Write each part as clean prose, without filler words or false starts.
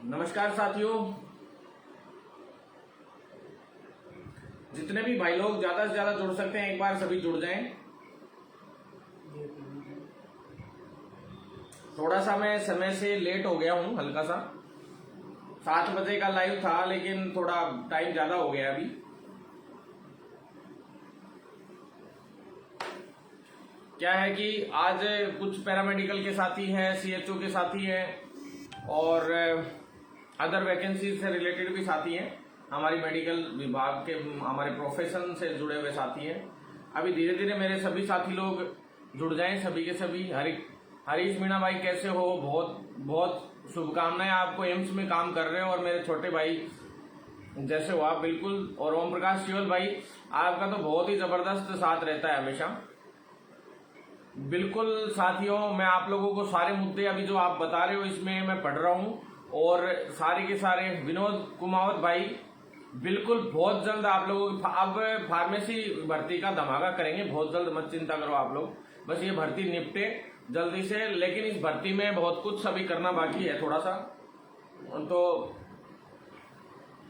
नमस्कार साथियों, जितने भी भाई लोग ज्यादा से ज्यादा जुड़ सकते हैं एक बार सभी जुड़ जाएं। थोड़ा सा मैं समय से लेट हो गया हूं, हल्का सा 7 बजे का लाइव था, लेकिन थोड़ा टाइम ज्यादा हो गया अभी। क्या है कि आज कुछ पैरामेडिकल के साथी हैं, सीएचओ के साथी हैं और अदर वैकेंसी से रिलेटेड भी साथी हैं, हमारी मेडिकल विभाग के हमारे प्रोफेशन से जुड़े हुए साथी हैं। अभी धीरे धीरे मेरे सभी साथी लोग जुड़ जाएं, सभी के सभी। हरीश मीणा भाई कैसे हो? बहुत बहुत शुभकामनाएं, आपको एम्स में काम कर रहे हो और मेरे छोटे भाई जैसे हो आप, बिल्कुल। और ओम प्रकाश शिवल भाई, आपका तो बहुत ही जबरदस्त साथ रहता है हमेशा। बिल्कुल साथियों, मैं आप लोगों को सारे मुद्दे अभी जो आप बता रहे हो इसमें मैं पढ़ रहा हूं और सारे के सारे विनोद कुमावत भाई, बिल्कुल बहुत जल्द आप लोग अब फार्मेसी भर्ती का धमाका करेंगे, बहुत जल्द, मत चिंता करो आप लोग। बस ये भर्ती निपटे जल्दी से, लेकिन इस भर्ती में बहुत कुछ अभी करना बाकी है थोड़ा सा। तो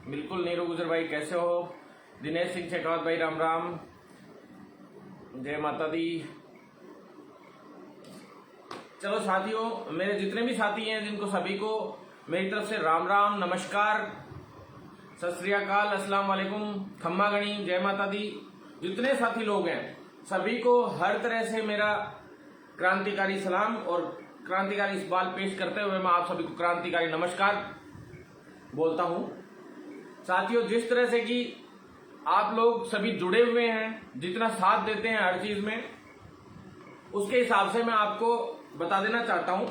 बिल्कुल नीरू गुजर भाई कैसे हो? दिनेश सिंह शेखावत भाई राम राम, जय माता दी। चलो साथियों, मेरे जितने भी साथी हैं जिनको सभी को मेरी तरफ से राम राम, नमस्कार, सत श्री अकाल, अस्सलाम वालेकुम, खम्मा गणी, जय माता दी। जितने साथी लोग हैं सभी को हर तरह से मेरा क्रांतिकारी सलाम और क्रांतिकारी इकबाल पेश करते हुए मैं आप सभी को क्रांतिकारी नमस्कार बोलता हूं। साथियों, जिस तरह से कि आप लोग सभी जुड़े हुए हैं, जितना साथ देते हैं हर चीज में, उसके हिसाब से मैं आपको बता देना चाहता हूं।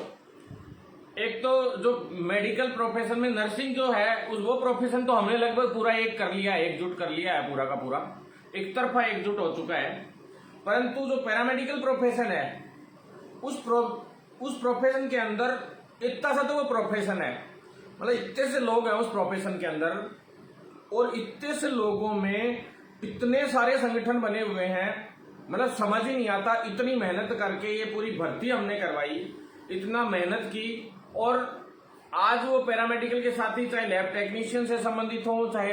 एक तो जो मेडिकल प्रोफेशन में नर्सिंग जो है वो प्रोफेशन तो हमने लगभग पूरा एक कर लिया है, एकजुट कर लिया है, पूरा का पूरा एक तरफा एकजुट हो चुका है। परंतु जो पैरामेडिकल प्रोफेशन है उस प्रोफेशन के अंदर इतना सा तो वो प्रोफेशन है, मतलब इतने से लोग हैं उस प्रोफेशन के अंदर, और इतने से लोगों में इतने सारे संगठन बने हुए हैं, मतलब समझ ही नहीं आता। इतनी मेहनत करके ये पूरी भर्ती हमने करवाई, इतना मेहनत की, और आज वो पैरामेडिकल के साथी चाहे लैब टेक्नीशियन से संबंधित हो, चाहे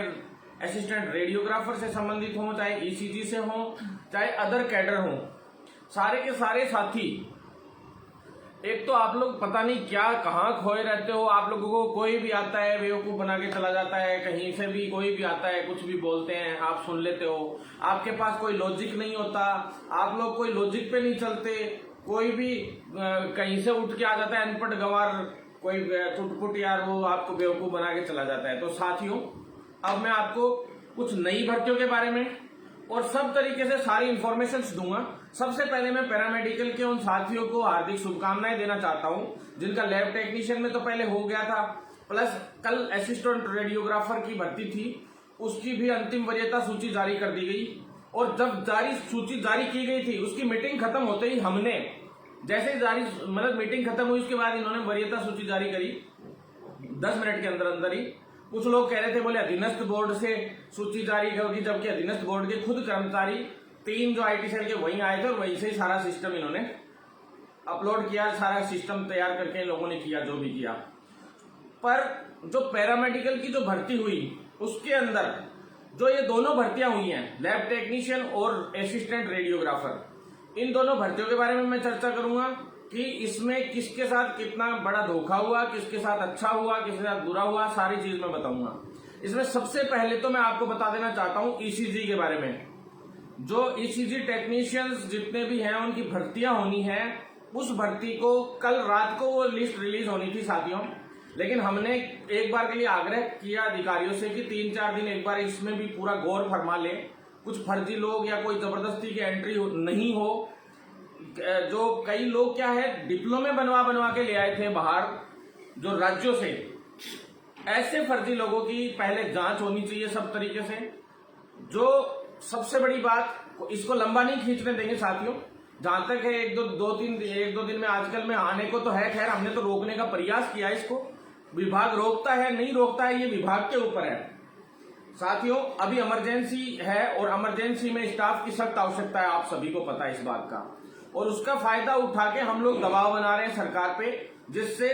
असिस्टेंट रेडियोग्राफर से संबंधित हो, चाहे ईसीजी से हो, चाहे अदर कैडर हो, सारे के सारे साथी। एक तो आप लोग पता नहीं क्या कहाँ खोए रहते हो, आप लोगों को कोई भी आता है बेवकूफ बना के चला जाता है, कहीं से भी कोई भी आता है कुछ भी बोलते हैं, आप सुन लेते हो। आपके पास कोई लॉजिक नहीं होता, आप लोग कोई लॉजिक पे नहीं चलते, कोई भी कहीं से उठ के आ जाता है अनपढ़ गंवार, कोई टुटपुट यार, वो आपको बेवकूफ बना के चला जाता है। तो साथियों, अब मैं आपको कुछ नई भर्तियों के बारे में और सब तरीके से सारी इंफॉर्मेशन दूंगा। सबसे पहले मैं पैरामेडिकल के उन साथियों को हार्दिक शुभकामनाएं देना चाहता हूं जिनका लैब टेक्नीशियन में तो पहले हो गया था, प्लस कल असिस्टेंट रेडियोग्राफर की भर्ती थी, उसकी भी अंतिम वरीयता सूची जारी कर दी गई। और जब सूची जारी की गई थी, उसकी मीटिंग खत्म होते ही हमने जैसे ही मतलब मीटिंग खत्म हुई उसके बाद इन्होंने वरीयता सूची जारी करी 10 मिनट के अंदर अंदर ही। कुछ लोग कह रहे थे, बोले अधीनस्थ बोर्ड से सूची जारी होगी, जबकि अधीनस्थ बोर्ड के खुद कर्मचारी 3 जो आईटी सेल के वहीं आए थे और वहीं से ही सारा सिस्टम इन्होंने अपलोड किया, सारा सिस्टम तैयार करके लोगों ने किया जो भी किया। पर जो पैरामेडिकल की जो भर्ती हुई उसके अंदर जो ये दोनों भर्तियां हुई हैं, लैब टेक्नीशियन और असिस्टेंट रेडियोग्राफर, इन दोनों भर्तियों के बारे में मैं चर्चा करूंगा कि इसमें किसके साथ कितना बड़ा धोखा हुआ, किसके साथ अच्छा हुआ, किसके साथ बुरा हुआ, सारी चीज मैं बताऊंगा। इसमें सबसे पहले तो मैं आपको बता देना चाहता हूं ईसीजी के बारे में। जो ईसीजी टेक्नीशियंस जितने भी हैं उनकी भर्तियां होनी है, उस भर्ती को कल रात को वो लिस्ट रिलीज होनी थी साथियों, लेकिन हमने एक बार के लिए आग्रह किया अधिकारियों से कि 3-4 दिन एक बार इसमें भी पूरा गौर फरमा ले, कुछ फर्जी लोग या कोई जबरदस्ती की एंट्री नहीं हो। जो कई लोग क्या है डिप्लोमे बनवा के ले आए थे बाहर जो राज्यों से, ऐसे फर्जी लोगों की पहले जांच होनी चाहिए सब तरीके से। जो सबसे बड़ी बात, इसको लंबा नहीं खींचने देंगे साथियों, जहां तक है एक दो दिन में आजकल में आने को तो है, खैर हमने तो रोकने का प्रयास किया, इसको विभाग रोकता है नहीं रोकता है ये विभाग के ऊपर है। साथियों, अभी इमरजेंसी है और इमरजेंसी में स्टाफ की सख्त आवश्यकता है, आप सभी को पता है इस बात का। और उसका फायदा उठा के हम लोग दबाव बना रहे हैं सरकार पे, जिससे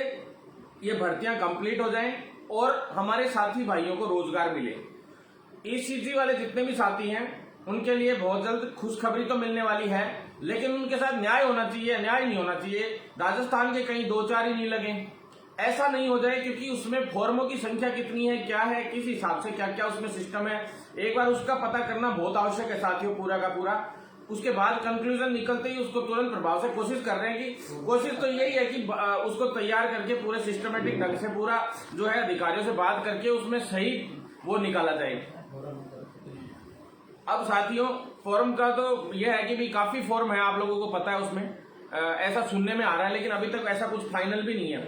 ये भर्तियां कंप्लीट हो जाएं और हमारे साथी भाइयों को रोजगार मिले। ईसीजी वाले जितने भी साथी हैं उनके लिए बहुत जल्द खुशखबरी तो मिलने वाली है, लेकिन उनके साथ न्याय होना चाहिए। न्याय नहीं होना चाहिए राजस्थान के कहीं 2-4 ही नहीं लगे, ऐसा नहीं हो जाए, क्योंकि उसमें फॉर्मों की संख्या कितनी है, क्या है, किस हिसाब से क्या क्या उसमें सिस्टम है, एक बार उसका पता करना बहुत आवश्यक है साथियों, पूरा का पूरा। उसके बाद कंक्लूजन निकलते ही उसको तुरंत प्रभाव से कोशिश कर रहे हैं कि कोशिश तो यही है कि उसको तैयार करके पूरे सिस्टमेटिक ढंग से पूरा जो है अधिकारियों से बात करके उसमें सही वो निकाला जाए। अब साथियों फॉर्म का तो यह है कि भी काफी फॉर्म है, आप लोगों को पता है, उसमें ऐसा सुनने में आ रहा है, लेकिन अभी तक ऐसा कुछ फाइनल भी नहीं है।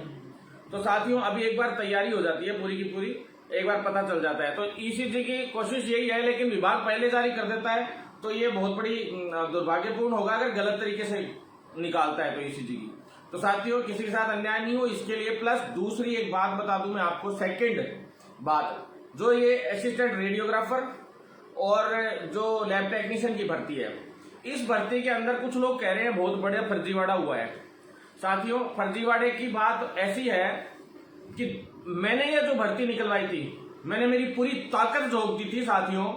तो साथियों अभी एक बार तैयारी हो जाती है पूरी की पूरी, एक बार पता चल जाता है। तो ईसीजी की कोशिश यही है, लेकिन विभाग पहले जारी कर देता है तो ये बहुत बड़ी दुर्भाग्यपूर्ण होगा अगर गलत तरीके से निकालता है तो ईसीजी की। तो साथियों किसी के साथ अन्याय नहीं हो, इसके लिए प्लस दूसरी एक बात बता दूं मैं आपको, सेकंड बात, जो ये असिस्टेंट रेडियोग्राफर और जो लैब टेक्नीशियन की भर्ती है, इस भर्ती के अंदर कुछ लोग कह रहे हैं बहुत बड़ा फर्जीवाड़ा हुआ है। साथियों फर्जीवाड़े की बात ऐसी है कि मैंने ये जो भर्ती निकलवाई थी, मैंने मेरी पूरी ताकत झोंक दी थी साथियों,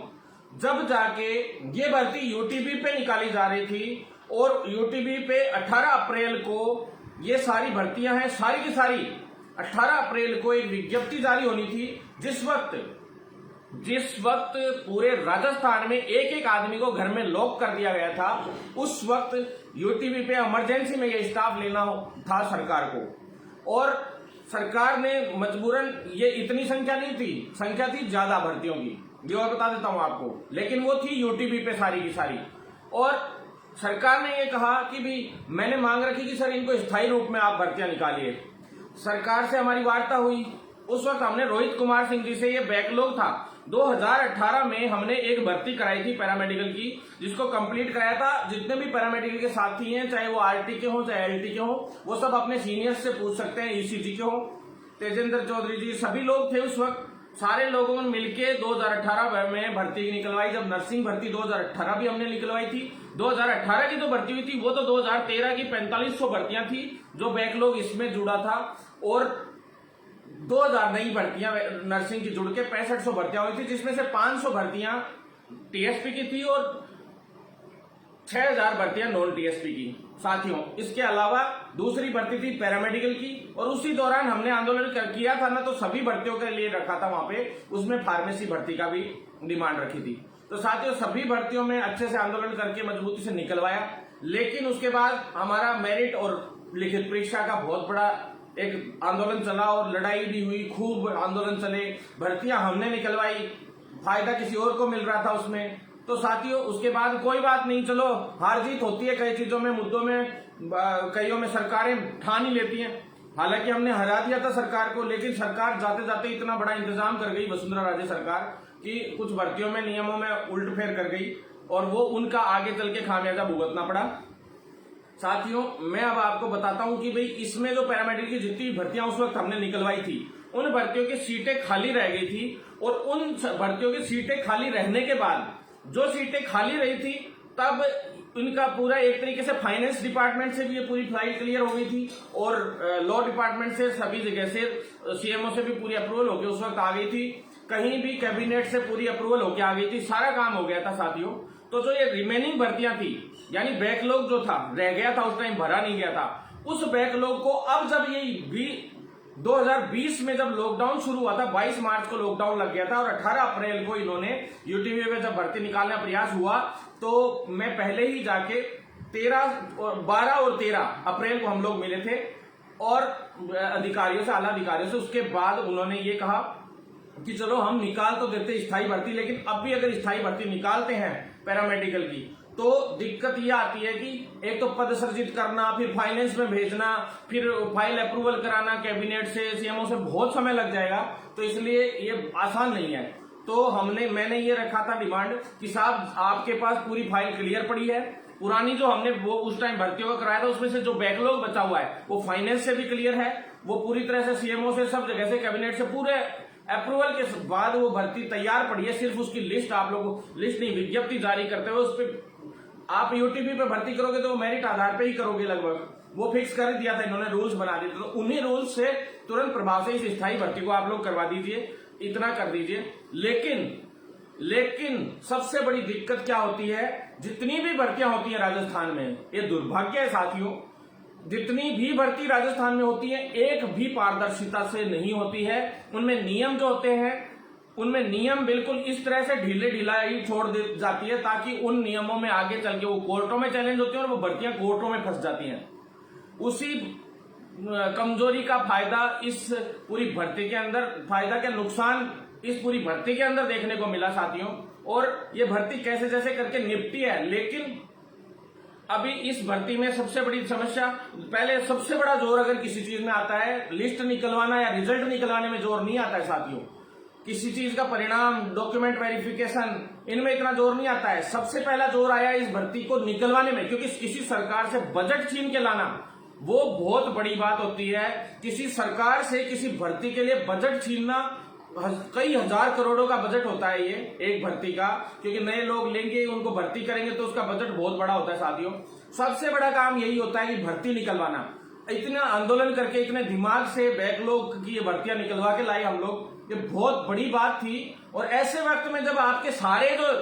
जब जाके ये भर्ती यूटीबी पे निकाली जा रही थी और यूटीबी पे 18 अप्रैल को ये सारी भर्तियां हैं, सारी की सारी 18 अप्रैल को एक विज्ञप्ति जारी होनी थी, जिस वक्त पूरे राजस्थान में एक एक आदमी को घर में लॉक कर दिया गया था, उस वक्त यूटीबी पे इमरजेंसी में ये स्टाफ लेना था सरकार को, और सरकार ने मजबूरन, ये इतनी संख्या नहीं थी, संख्या थी ज्यादा भर्तियों की, ये और बता देता हूं आपको, लेकिन वो थी यूटीबी पे सारी की सारी। और सरकार ने ये कहा कि भी मैंने मांग रखी कि सर इनको स्थायी रूप में आप भर्तियां निकालिए। सरकार से हमारी वार्ता हुई, उस वक्त हमने रोहित कुमार सिंह जी से, ये बैकलॉग था, 2018 में हमने एक भर्ती कराई थी पैरामेडिकल की, जिसको कंप्लीट कराया था। जितने भी पैरामेडिकल के साथी हैं, चाहे वो आरटी के हों चाहे एलटी के हों, वो सब अपने सीनियर्स से पूछ सकते हैं, ईसीजी के हों, तेजेंद्र चौधरी जी, सभी लोग थे उस वक्त, सारे लोगों ने मिलकर 2018 में भर्ती निकलवाई। जब नर्सिंग भर्ती 2018 भी हमने निकलवाई थी, 2018 की जो भर्ती हुई थी वो तो 2013 की 4500 भर्तियां थी जो बैकलॉग इसमें जुड़ा था, और 2000 नई भर्तियां नर्सिंग की जुड़ के 6500 भर्तियां हुई थी, जिसमें से 500 भर्तियां टीएसपी की थी और 6000 भर्तियां नॉन टीएसपी की। साथियों इसके अलावा दूसरी भर्ती थी पैरामेडिकल की, और उसी दौरान हमने आंदोलन किया था ना, तो सभी भर्तियों के लिए रखा था वहां पे, उसमें फार्मेसी भर्ती का भी डिमांड रखी थी। तो साथियों सभी भर्तियों में अच्छे से आंदोलन करके मजबूती से निकलवाया, लेकिन उसके बाद हमारा मेरिट और लिखित परीक्षा का बहुत बड़ा एक आंदोलन चला और लड़ाई भी हुई, खूब आंदोलन चले, भर्तियां हमने निकलवाई, फायदा किसी और को मिल रहा था उसमें। तो साथियों उसके बाद कोई बात नहीं, चलो हार जीत होती है कई चीजों में, मुद्दों में, कईयों में सरकारें ठान ही लेती हैं। हालांकि हमने हरा दिया था सरकार को, लेकिन सरकार जाते जाते इतना बड़ा इंतजाम कर गई वसुंधरा राजे सरकार, कि कुछ भर्तियों में नियमों में उल्ट फेर कर गई, और वो उनका आगे चल के खामियाजा भुगतना पड़ा। साथियों मैं अब आपको बताता हूं कि भाई इसमें जो पैरामेडिकल की जितनी भर्तियां उस वक्त हमने निकलवाई थी, उन भर्तियों की सीटें खाली रह गई थी, और उन भर्तियों की सीटें खाली रहने के बाद जो सीटें खाली रही थी, तब इनका पूरा एक तरीके से फाइनेंस डिपार्टमेंट से भी ये पूरी फाइल क्लियर हो गई थी, और लॉ डिपार्टमेंट से, सभी जगह से, सीएमओ से भी पूरी अप्रूवल होकर उस वक्त आ गई थी, कहीं भी कैबिनेट से पूरी अप्रूवल होकर आ गई थी, सारा काम हो गया था साथियों। तो जो ये रिमेनिंग भर्तियां थी, यानी बैकलॉग जो था, रह गया था उस टाइम, भरा नहीं गया था, उस बैकलॉग को अब जब ये भी 2020 में जब लॉकडाउन शुरू हुआ था, 22 मार्च को लॉकडाउन लग गया था, और 18 अप्रैल को इन्होंने यूटीबी में जब भर्ती निकालने का प्रयास हुआ, तो मैं पहले ही जाके 12 और 13 अप्रैल को हम लोग मिले थे और अधिकारियों से, आला अधिकारियों से। उसके बाद उन्होंने ये कहा कि चलो हम निकाल तो देते स्थायी भर्ती, लेकिन अब भी अगर स्थायी भर्ती निकालते हैं पैरामेडिकल की, तो दिक्कत ये आती है कि एक तो पद सृजित करना, फिर फाइनेंस में भेजना, फिर फाइल अप्रूवल कराना कैबिनेट से, सीएमओ से, बहुत समय लग जाएगा, तो इसलिए ये आसान नहीं है। तो मैंने ये रखा था डिमांड कि साहब आपके पास पूरी फाइल क्लियर पड़ी है, पुरानी जो हमने वो उस टाइम भर्तियों का कराया था, उसमें से जो बैकलॉग बचा हुआ है वो फाइनेंस से भी क्लियर है, वो पूरी तरह से सीएमओ से, सब जगह से, कैबिनेट से पूरे अप्रूवल के बाद वो भर्ती तैयार पड़ी है, सिर्फ उसकी लिस्ट आप लोग, लिस्ट नहीं विज्ञप्ति जारी करते हुए उस पर आप यूटीपी पे भर्ती करोगे तो वो मेरिट आधार पे ही करोगे लगभग, वो फिक्स कर दिया था इन्होंने, रूल्स बना दिए थे। तो उन्हीं रूल्स से तुरंत प्रभाव से इस स्थायी भर्ती को आप लोग करवा दीजिए, इतना कर दीजिए। लेकिन सबसे बड़ी दिक्कत क्या होती है, जितनी भी भर्तियां होती हैं राजस्थान में, ये दुर्भाग्य है साथियों, जितनी भी भर्ती राजस्थान में होती है एक भी पारदर्शिता से नहीं होती है। उनमें नियम जो होते हैं, उनमें नियम बिल्कुल इस तरह से ढीलाई छोड़ दी जाती है ताकि उन नियमों में आगे चल के वो कोर्टों में चैलेंज होती है और वो भर्तियां कोर्टों में फंस जाती हैं। उसी कमजोरी का फायदा इस पूरी भर्ती के अंदर, फायदा क्या नुकसान इस पूरी भर्ती के अंदर देखने को मिला साथियों। और ये भर्ती कैसे जैसे करके निपटी है, लेकिन अभी इस भर्ती में सबसे बड़ी समस्या, पहले सबसे बड़ा जोर अगर किसी चीज में आता है, लिस्ट निकलवाना या रिजल्ट निकलवाने में जोर नहीं आता है साथियों। किसी चीज का परिणाम, डॉक्यूमेंट वेरिफिकेशन, इनमें इतना जोर नहीं आता है। सबसे पहला जोर आया इस भर्ती को निकलवाने में, क्योंकि किसी सरकार से बजट छीन के लाना वो बहुत बड़ी बात होती है। किसी सरकार से किसी भर्ती के लिए बजट छीनना, कई हजार करोड़ों का बजट होता है ये एक भर्ती का, क्योंकि नए लोग लेंगे, उनको भर्ती करेंगे तो उसका बजट बहुत बड़ा होता है साथियों। सबसे बड़ा काम यही होता है कि भर्ती निकलवाना। इतना आंदोलन करके, इतने दिमाग से बैकलॉग की ये भर्तियां निकलवा के लाए हम लोग, ये बहुत बड़ी बात थी। और ऐसे वक्त में जब आपके सारे जो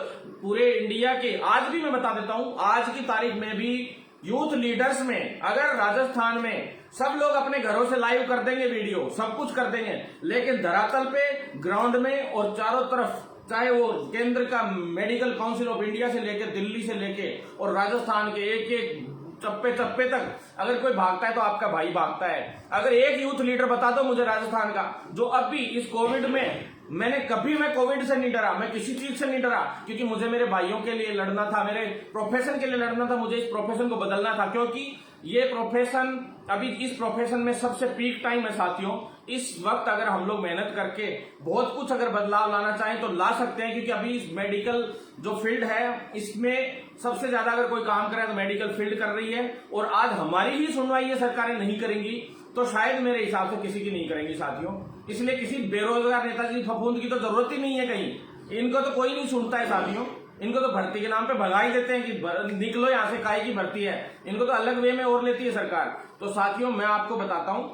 पूरे इंडिया के, आज भी मैं बता देता हूं, आज की तारीख में भी यूथ लीडर्स में, अगर राजस्थान में सब लोग अपने घरों से लाइव कर देंगे वीडियो, सब कुछ कर देंगे, लेकिन धरातल पे, ग्राउंड में और चारों तरफ, चाहे वो केंद्र का मेडिकल काउंसिल ऑफ इंडिया से लेकर, दिल्ली से लेके और राजस्थान के एक एक चप्पे चप्पे तक अगर कोई भागता है तो आपका भाई भागता है। अगर एक यूथ लीडर बता दो मुझे राजस्थान का, जो अभी इस कोविड में, मैं कोविड से नहीं डरा, मैं किसी चीज से नहीं डरा, क्योंकि मुझे मेरे भाइयों के लिए लड़ना था, मेरे प्रोफेशन के लिए लड़ना था, मुझे इस प्रोफेशन को बदलना था, क्योंकि ये प्रोफेशन, अभी इस प्रोफेशन में सबसे पीक टाइम है साथियों। इस वक्त अगर हम लोग मेहनत करके बहुत कुछ अगर बदलाव लाना चाहें तो ला सकते हैं, क्योंकि अभी इस मेडिकल जो फील्ड है, इसमें सबसे ज्यादा अगर कोई काम करे तो मेडिकल फील्ड कर रही है। और आज हमारी ही सुनवाई ये सरकारें नहीं करेंगी तो शायद मेरे हिसाब से किसी की नहीं करेंगी साथियों। इसलिए किसी बेरोजगार नेताजी फफूंद की तो जरूरत ही नहीं है कहीं, इनको तो कोई नहीं सुनता है साथियों। इनको तो भर्ती के नाम पे भगा ही देते हैं कि निकलो यहाँ से, काहे की भर्ती है, इनको तो अलग वे में और लेती है सरकार। तो साथियों मैं आपको बताता हूं,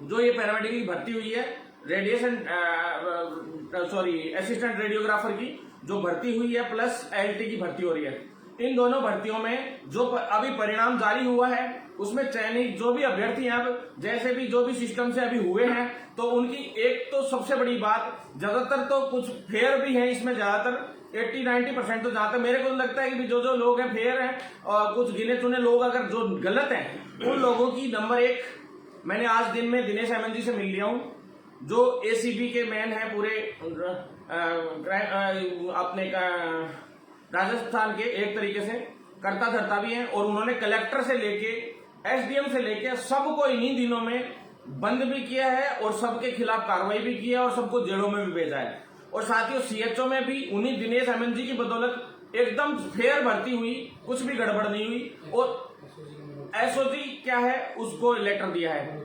जो ये पैरामेडिकल की भर्ती हुई है, असिस्टेंट रेडियोग्राफर की जो भर्ती हुई है, प्लस एलटी की भर्ती हो रही है, इन दोनों भर्तियों में जो अभी परिणाम जारी हुआ है उसमें चयनित जो भी अभ्यर्थी हैं, अब जैसे भी जो भी सिस्टम से अभी हुए हैं, तो उनकी एक तो सबसे बड़ी बात, ज्यादातर तो कुछ फेयर भी है इसमें, ज्यादातर 80-90% तो जहां तक मेरे को लगता है कि जो जो लोग हैं फेयर हैं, और कुछ गिने चुने लोग अगर जो गलत हैं उन लोगों की नंबर 1, मैंने आज दिन में दिनेश हेमंत जी से मिल लिया हूं, जो एसीबी के मैन है पूरे अपने राजस्थान के, एक तरीके से करता धरता भी है, और उन्होंने कलेक्टर से लेके एसडीएम से लेके सबको इन्हीं दिनों में बंद भी किया है और सबके खिलाफ कार्रवाई भी की है और सबको जेलों में भी भेजा है। और साथियों सीएचओ में भी उन्हीं दिनेश हेमंत जी की बदौलत एकदम फेयर भर्ती हुई, कुछ भी गड़बड़ नहीं हुई। और एसओजी क्या है, उसको लेटर दिया है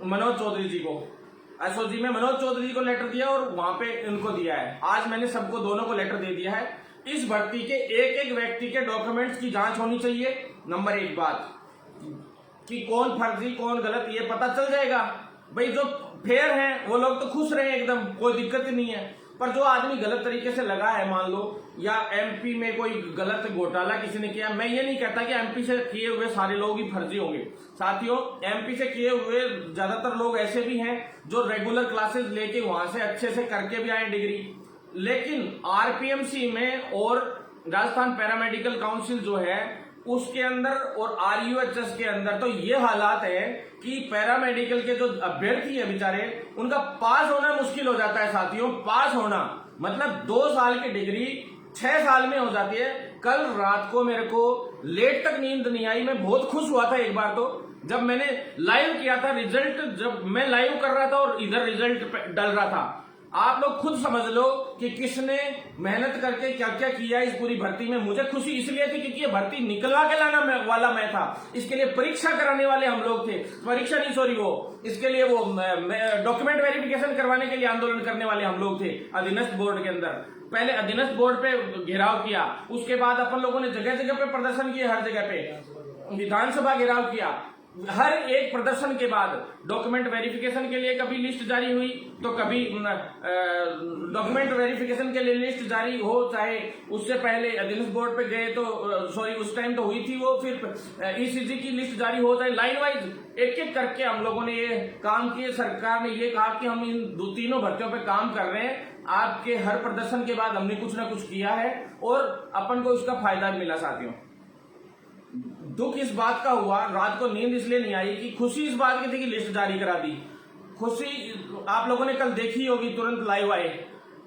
मनोज चौधरी जी को, एसओजी में मनोज चौधरी जी को लेटर दिया और वहां पे इनको दिया है। आज मैंने सबको, दोनों को लेटर दे दिया है। इस भर्ती के एक एक व्यक्ति के डॉक्यूमेंट्स की जांच होनी चाहिए। नंबर 1 बात कि कौन फर्जी कौन गलत ये पता चल जाएगा। भाई जो फेयर हैं वो लोग तो खुश रहे एकदम, कोई दिक्कत ही नहीं है, पर जो आदमी गलत तरीके से लगा है, मान लो, या एमपी में कोई गलत घोटाला किसी ने किया, मैं ये नहीं कहता कि एमपी से किए हुए सारे लोग ही फर्जी होंगे साथियों। एमपी से किए हुए ज्यादातर लोग ऐसे भी हैं जो रेगुलर क्लासेस लेके वहां से अच्छे से करके भी आए डिग्री, लेकिन आरपीएमसी में और राजस्थान पैरामेडिकल काउंसिल जो है उसके अंदर और आरयूएचएस के अंदर तो ये हालात है कि पैरामेडिकल के जो अभ्यर्थी है बेचारे, उनका पास होना मुश्किल हो जाता है साथियों। पास होना मतलब 2 साल की डिग्री 6 साल में हो जाती है। कल रात को मेरे को लेट तक नींद नहीं आई, मैं बहुत खुश हुआ था एक बार तो, जब मैंने लाइव किया था रिजल्ट, जब मैं लाइव कर रहा था और इधर रिजल्ट डल रहा था। आप लोग खुद समझ लो कि किसने मेहनत करके क्या क्या किया इस पूरी भर्ती में। मुझे खुशी इसलिए थी क्योंकि ये भर्ती निकलवा के लाना वाला मैं था, इसके लिए परीक्षा कराने वाले हम लोग थे, परीक्षा नहीं सॉरी, वो इसके लिए वो डॉक्यूमेंट वेरिफिकेशन करवाने के लिए आंदोलन करने वाले हम लोग थे अधीनस्थ बोर्ड के अंदर। पहले अधीनस्थ बोर्ड पे घेराव किया, उसके बाद अपन लोगों ने जगह जगह पे प्रदर्शन किए, हर जगह पे विधानसभा घेराव किया। हर एक प्रदर्शन के बाद डॉक्यूमेंट वेरिफिकेशन के लिए कभी लिस्ट जारी हुई, तो कभी डॉक्यूमेंट वेरिफिकेशन के लिए लिस्ट जारी हो, चाहे उससे पहले अधीनस्थ बोर्ड पे गए तो सॉरी उस टाइम तो हुई थी वो, फिर ईसीजी की लिस्ट जारी हो, चाहे लाइन वाइज एक एक करके हम लोगों ने ये काम किए। सरकार ने ये कहा कि हम इन तीनों भर्तियों पे काम कर रहे हैं, आपके हर प्रदर्शन के बाद हमने कुछ ना कुछ किया है और अपन को इसका फायदा भी मिला। साथियों, दुख इस बात का हुआ, रात को नींद इसलिए नहीं आई कि खुशी इस बात की थी कि लिस्ट जारी करा दी। खुशी आप लोगों ने कल देखी होगी, तुरंत लाइव आए।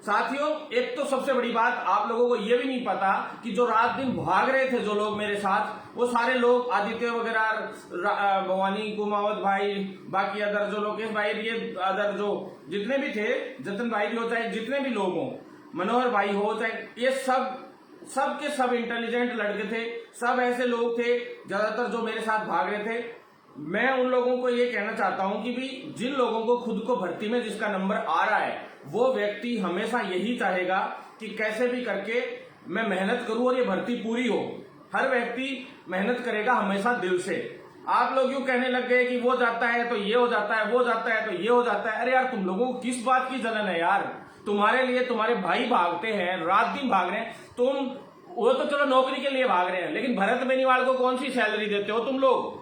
साथियों, एक तो सबसे बड़ी बात, आप लोगों को यह भी नहीं पता कि जो रात दिन भाग रहे थे जो लोग मेरे साथ, वो सारे लोग आदित्य वगैरह, भवानी, कुमावत भाई, बाकी अदर जो लोकेश भाई, ये अदर जो जितने भी थे, जतन भाई भी हो, चाहे जितने भी लोग हों, मनोहर भाई हो, चाहे ये सब के सब इंटेलिजेंट लड़के थे, सब ऐसे लोग थे ज्यादातर जो मेरे साथ भाग रहे थे। मैं उन लोगों को ये कहना चाहता हूं कि भी जिन लोगों को खुद को भर्ती में जिसका नंबर आ रहा है, वो व्यक्ति हमेशा यही चाहेगा कि कैसे भी करके मैं मेहनत करूं और ये भर्ती पूरी हो। हर व्यक्ति मेहनत करेगा हमेशा दिल से। आप लोग यूं कहने लग गए कि वो जाता है तो ये हो जाता है, वो जाता है तो ये हो जाता है। अरे यार, तुम लोगों को किस बात की जलन है यार? तुम्हारे लिए तुम्हारे भाई भागते हैं, रात दिन भाग रहे हैं। तुम वो तो चलो नौकरी के लिए भाग रहे हैं, लेकिन भरत बेनीवाल को कौन सी सैलरी देते हो तुम लोग?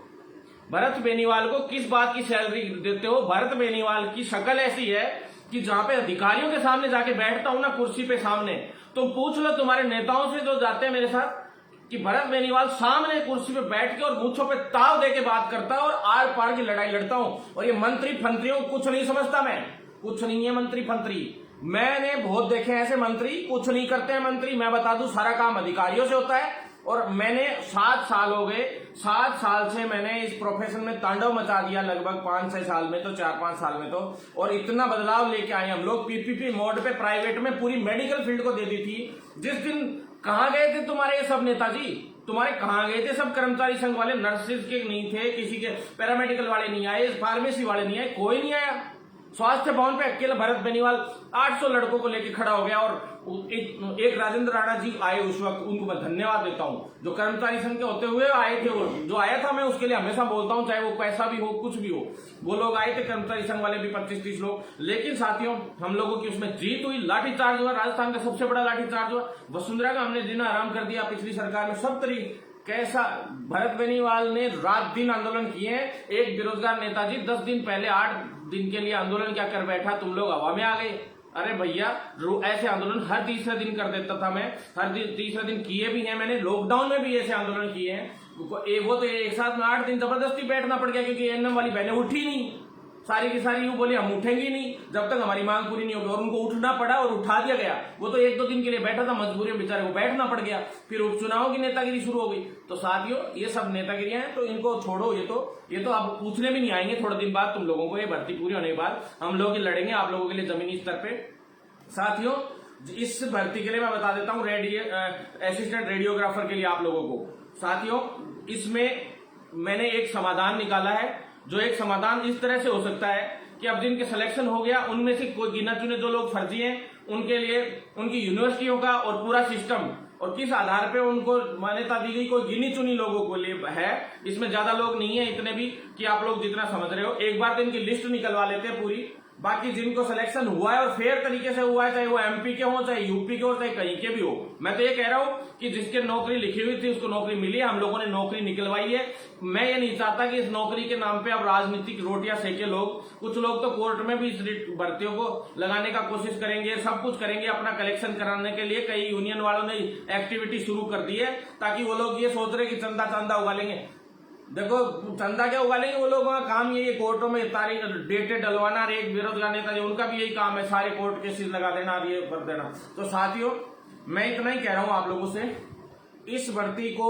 भरत बेनीवाल को किस बात की सैलरी देते हो? भरत बेनीवाल की शक्ल ऐसी है कि जहां पे अधिकारियों के सामने जाके बैठता हूं ना, कुर्सी पे सामने, तो पूछ लो तुम्हारे नेताओं से जो जाते हैं मेरे साथ, कि भरत बेनीवाल सामने कुर्सी पे बैठ के और मूंछों पे ताव दे के बात करता है और आर पार की लड़ाई लड़ता हूं। और ये मंत्री फंत्रियों कुछ नहीं समझता, मैं कुछ नहीं है मंत्री फंत्री। मैंने बहुत देखे ऐसे मंत्री, कुछ नहीं करते हैं मंत्री। मैं बता दूं, सारा काम अधिकारियों से होता है। और मैंने 7 साल हो गए, 7 साल से मैंने इस प्रोफेशन में तांडव मचा दिया, लगभग 5-6 साल में तो, 4-5 साल में तो। और इतना बदलाव लेके आए हम लोग, पीपीपी मोड पे प्राइवेट में पूरी मेडिकल फील्ड को दे दी थी। जिस दिन कहां गए थे तुम्हारे ये सब नेताजी? तुम्हारे कहां गए थे सब कर्मचारी संघ वाले? नर्सेज के नहीं थे, किसी के पैरामेडिकल वाले नहीं आए, फार्मेसी वाले नहीं आए, कोई नहीं आया। स्वास्थ्य भवन पे अकेला भरत बेनीवाल 800 लड़कों को लेकर खड़ा हो गया। और एक राजेंद्र राणा जी आए उस वक्त, उनको मैं धन्यवाद देता हूं, जो कर्मचारी संघ के होते हुए आए थे। वो जो आया था, मैं उसके लिए हमेशा बोलता हूं, चाहे वो पैसा भी हो, कुछ भी हो। वो लोग आए थे, कर्मचारी संघ वाले भी 25-30 लोग। लेकिन साथियों, हम लोगों की उसमें जीत हुई, लाठीचार्ज हुआ, राजस्थान का सबसे बड़ा लाठीचार्ज हुआ। वसुंधरा का हमने जीना आराम कर दिया पिछली सरकार में। सब तरीके कैसा भरत बेनीवाल ने रात दिन आंदोलन किए। एक बेरोजगार नेताजी 10 दिन पहले 8 दिन के लिए आंदोलन क्या कर बैठा, तुम लोग हवा में आ गए। अरे भैया, ऐसे आंदोलन हर तीसरे दिन कर देता था मैं, हर तीसरे दिन किए भी हैं मैंने। लॉकडाउन में भी ऐसे आंदोलन किए हैं। वो तो एक साथ में 8 दिन जबरदस्ती बैठना पड़ गया, क्योंकि एनएम वाली बहनें उठी नहीं, सारी की सारी यूं बोली हम उठेंगी नहीं जब तक हमारी मांग पूरी नहीं होगी। और उनको उठना पड़ा और उठा दिया गया। वो तो 1-2 दिन के लिए बैठा था, मजबूरी में बेचारे को बैठना पड़ गया। फिर उपचुनाव की नेतागिरी शुरू हो गई। तो साथियों, ये सब नेतागिरियां हैं, तो इनको छोड़ो। ये तो आप पूछने भी नहीं आएंगे थोड़े दिन बाद तुम लोगों को। ये भर्ती पूरी होने के बाद हम लोग लड़ेंगे आप लोगों के लिए जमीनी स्तर पे। साथियों, इस भर्ती के लिए मैं बता देता हूं, असिस्टेंट रेडियोग्राफर के लिए आप लोगों को। साथियों, इसमें मैंने एक समाधान निकाला है, जो एक समाधान इस तरह से हो सकता है कि अब जिनके सिलेक्शन हो गया, उनमें से कोई गिना चुने जो लोग फर्जी हैं, उनके लिए उनकी यूनिवर्सिटियों का और पूरा सिस्टम और किस आधार पे उनको मान्यता दी गई, कोई गिनी चुनी लोगों को लिए है। इसमें ज्यादा लोग नहीं है, इतने भी कि आप लोग जितना समझ रहे हो। एक बार तो इनकी लिस्ट निकलवा लेते हैं पूरी। बाकी जिनको सिलेक्शन हुआ है और फेयर तरीके से हुआ है, चाहे वो एमपी के हो, चाहे यूपी के हो, चाहे कहीं के भी हो, मैं तो ये कह रहा हूं कि जिसके नौकरी लिखी हुई थी उसको नौकरी मिली है। हम लोगों ने नौकरी निकलवाई है। मैं ये नहीं चाहता कि इस नौकरी के नाम पे अब राजनीतिक रोटियां सेके लोग। कुछ लोग तो कोर्ट में भी इस भर्तियों को लगाने का कोशिश करेंगे, सब कुछ करेंगे अपना कलेक्शन कराने के लिए। कई यूनियन वालों ने एक्टिविटी शुरू कर दी है, ताकि वो लोग ये सोच रहे कि चंदा उगालेंगे। देखो, चंदा क्या उगालेंगे वो लोगों का काम यही है, कोर्टों में तारीख डेटे डलवाना। और एक बेरोजगार नेता जो उनका भी यही काम है, सारे कोर्ट केसेस लगा देना और ये कर देना। तो साथियों, मैं इतना ही कह रहा हूं आप लोगों से, इस भर्ती को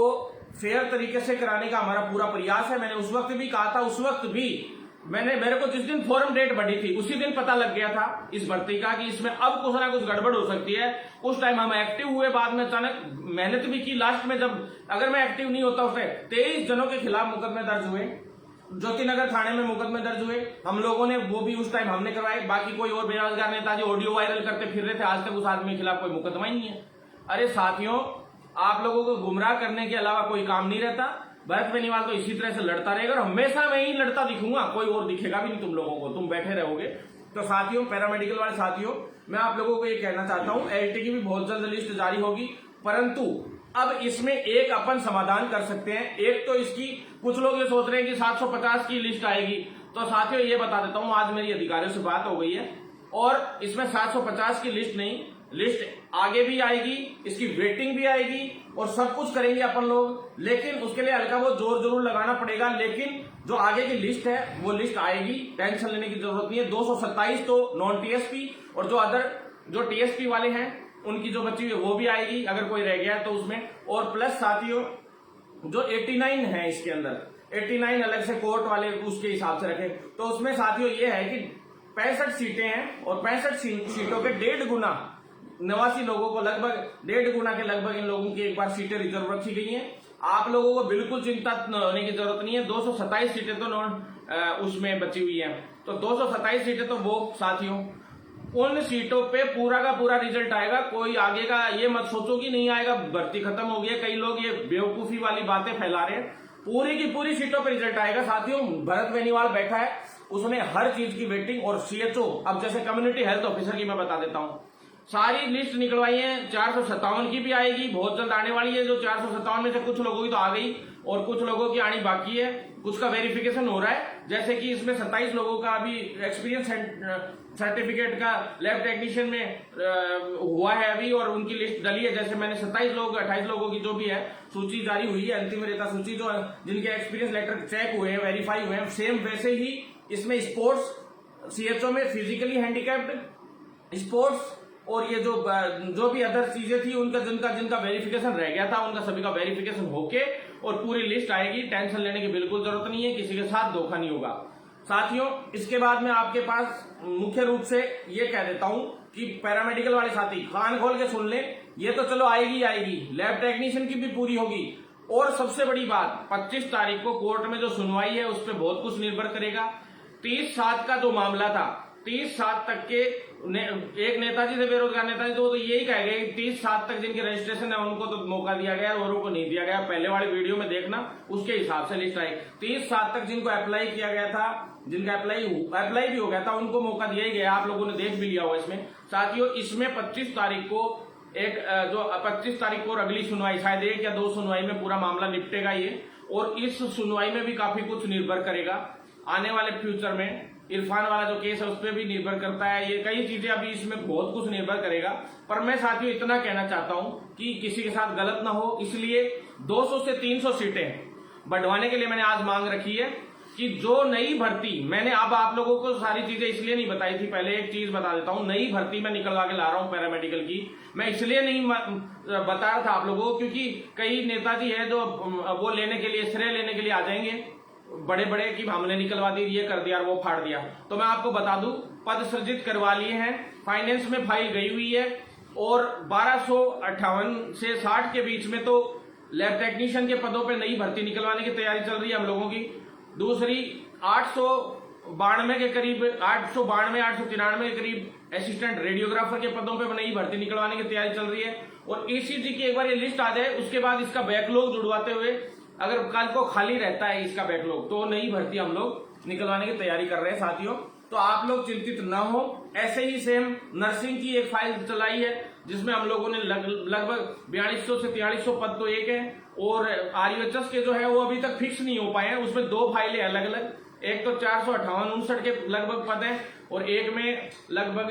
फेयर तरीके से कराने का हमारा पूरा प्रयास है। मैंने उस वक्त भी कहा था, उस वक्त भी मेरे को जिस दिन फॉर्म डेट बढ़ी थी उसी दिन पता लग गया था इस भर्ती का कि इसमें अब कुछ ना कुछ गड़बड़ हो सकती है। उस टाइम हम एक्टिव हुए, बाद में अचानक मेहनत भी की। लास्ट में जब अगर मैं एक्टिव नहीं होता उस टाइम 23 जनों के खिलाफ मुकदमे दर्ज हुए। ज्योतिनगर थाने में मुकदमे दर्ज हुए, हम लोगों ने वो भी उस टाइम हमने करवाए। बाकी कोई और बेरोजगार नेताजी ऑडियो वायरल करते फिर रहे थे, आज तक उस आदमी के खिलाफ कोई मुकदमा ही नहीं है। अरे साथियों, आप लोगों को गुमराह करने के अलावा कोई काम नहीं रहता। भरत बेनीवाल तो इसी तरह से लड़ता रहेगा और हमेशा मैं ही लड़ता दिखूंगा, कोई और दिखेगा भी नहीं तुम लोगों को, तुम बैठे रहोगे। तो साथियों, पैरामेडिकल वाले साथियों, मैं आप लोगों को ये कहना चाहता हूं, एलटी की भी बहुत जल्द लिस्ट जारी होगी, परंतु अब इसमें एक अपन समाधान कर सकते हैं। एक तो इसकी कुछ लोग ये सोच रहे हैं कि 750 की लिस्ट आएगी, तो साथियों ये बता देता हूं, आज मेरी अधिकारियों से बात हो गई है और इसमें 750 की लिस्ट नहीं, लिस्ट आगे भी आएगी, इसकी वेटिंग भी आएगी और सब कुछ करेंगे अपन लोग, लेकिन उसके लिए हल्का वो जोर जरूर लगाना पड़ेगा। लेकिन जो आगे की लिस्ट है वो लिस्ट आएगी, टेंशन लेने की जरूरत नहीं है। 227 तो नॉन टीएसपी और जो अदर जो टीएसपी वाले हैं उनकी जो बची हुई है वो भी आएगी, अगर कोई रह गया है तो उसमें। और प्लस साथियों, जो 89 है इसके अंदर, 89 अलग से कोर्ट वाले उसके हिसाब से रखे, तो उसमें साथियों ये है कि 65 सीटें हैं और 65 सीटों के 1.5 गुना 89 लोगों को, लगभग 1.5 गुना के लगभग इन लोगों की एक बार सीटें रिजर्व रखी गई हैं। आप लोगों को बिल्कुल चिंता होने की जरूरत नहीं है। 227 सीटें तो उसमें बची हुई हैं, तो 227 सीटें तो वो साथियों, उन सीटों पे पूरा का पूरा रिजल्ट आएगा। कोई आगे का ये मत सोचो कि नहीं आएगा, भर्ती खत्म हो गई है, कई लोग ये बेवकूफी वाली बातें फैला रहे हैं। पूरी की पूरी सीटों पे रिजल्ट आएगा साथियों। भरत बेनीवाल बैठा है, उसने हर चीज की वेटिंग और सीएचओ, अब जैसे कम्युनिटी हेल्थ ऑफिसर की मैं बता देता हूं, सारी लिस्ट निकलवाई है। 457 की भी आएगी, बहुत जल्द आने वाली है। जो 457 में से कुछ लोगों की तो आ गई और कुछ लोगों की आनी बाकी है, कुछ का वेरिफिकेशन हो रहा है। जैसे कि इसमें 27 लोगों का अभी एक्सपीरियंस सर्टिफिकेट का लैब टेक्नीशियन में हुआ है अभी, और उनकी लिस्ट डली है। जैसे मैंने 27 लोग 28 लोगों की जो भी है सूची जारी हुई है, अंतिम रेता सूची, जो जिनके एक्सपीरियंस लेटर चेक हुए हैं, वेरीफाई हुए हैं, सेम वैसे ही इसमें स्पोर्ट्स सीएचओ में फिजिकली हैंडीकैप्ड, स्पोर्ट्स और ये जो भी अदर चीजें थी उनका जिनका वेरिफिकेशन रह गया था, उनका सभी का वेरिफिकेशन होके और पूरी लिस्ट आएगी। टेंशन लेने की बिल्कुल जरूरत नहीं है, किसी के साथ धोखा नहीं होगा साथियों। इसके बाद में आपके पास मुख्य रूप से ये कह देता हूं कि पैरामेडिकल वाले साथी कान खोल के सुन लें, ये तो चलो आएगी आएगी, लैब टेक्नीशियन की भी पूरी होगी। और सबसे बड़ी बात, 25 तारीख को कोर्ट में जो सुनवाई है उस पर बहुत कुछ निर्भर करेगा। 30/7 का जो मामला था, 30/7 तक के एक नेताजी से बेरोजगार नेताजी तो यही कह गए 30/7 तक जिनके रजिस्ट्रेशन है उनको तो मौका दिया गया, औरों को नहीं दिया गया। पहले वाले वीडियो में देखना, उसके हिसाब से लिस्ट आई। 30/7 तक जिनको अप्लाई किया गया था, जिनका अप्लाई भी हो गया था, उनको मौका दिया ही गया। आप लोगों ने देख भी लिया होगा इसमें साथियों। इसमें 25 तारीख को जो 25 तारीख को अगली सुनवाई, शायद 1 या 2 सुनवाई में पूरा मामला निपटेगा ये। और इस सुनवाई में भी काफी कुछ निर्भर करेगा आने वाले फ्यूचर में। इरफान वाला जो केस है उस पर भी निर्भर करता है, ये कई चीजें अभी इसमें बहुत कुछ निर्भर करेगा। पर मैं साथियों इतना कहना चाहता हूं कि किसी के साथ गलत ना हो, इसलिए 200 से 300 सीटें बढ़वाने के लिए मैंने आज मांग रखी है कि जो नई भर्ती, मैंने अब आप लोगों को सारी चीजें इसलिए नहीं बताई थी, पहले एक चीज बता देता हूं, नई भर्ती मैं निकलवा के ला रहा हूं पैरामेडिकल की। मैं इसलिए नहीं बता रहा था आप लोगों को क्योंकि कई नेताजी है जो वो लेने के लिए, श्रेय लेने के लिए आ जाएंगे बड़े बड़े कि हमने निकलवा दी, ये कर दिया, वो फाड़ दिया। तो मैं आपको बता दूं, पद सृजित करवा लिए हैं, फाइनेंस में फाइल गई हुई है और 1258 से 60 के बीच में तो लैब टेक्नीशियन के पदों पे नई भर्ती निकलवाने की तैयारी चल रही है हम लोगों की। दूसरी 892 के करीब, 892 893 के करीब असिस्टेंट रेडियोग्राफर के पदों पे नई भर्ती निकलवाने की तैयारी चल रही है। और ईसीजी की एक बार ये लिस्ट आ जाए, उसके बाद इसका बैकलॉग जुड़वाते हुए, अगर कल को खाली रहता है इसका बैकलॉग, तो नई भर्ती हम लोग निकलवाने की तैयारी कर रहे हैं साथियों। तो आप लोग चिंतित न हो। ऐसे ही सेम नर्सिंग की एक फाइल चलाई है जिसमें हम लोगों ने लगभग 4200 से 4300 पद तो एक है, और आरयूएचएस के जो है वो अभी तक फिक्स नहीं हो पाए हैं। उसमें 2 फाइलें अलग अलग, एक तो 458-59 के लगभग पद है और एक में लगभग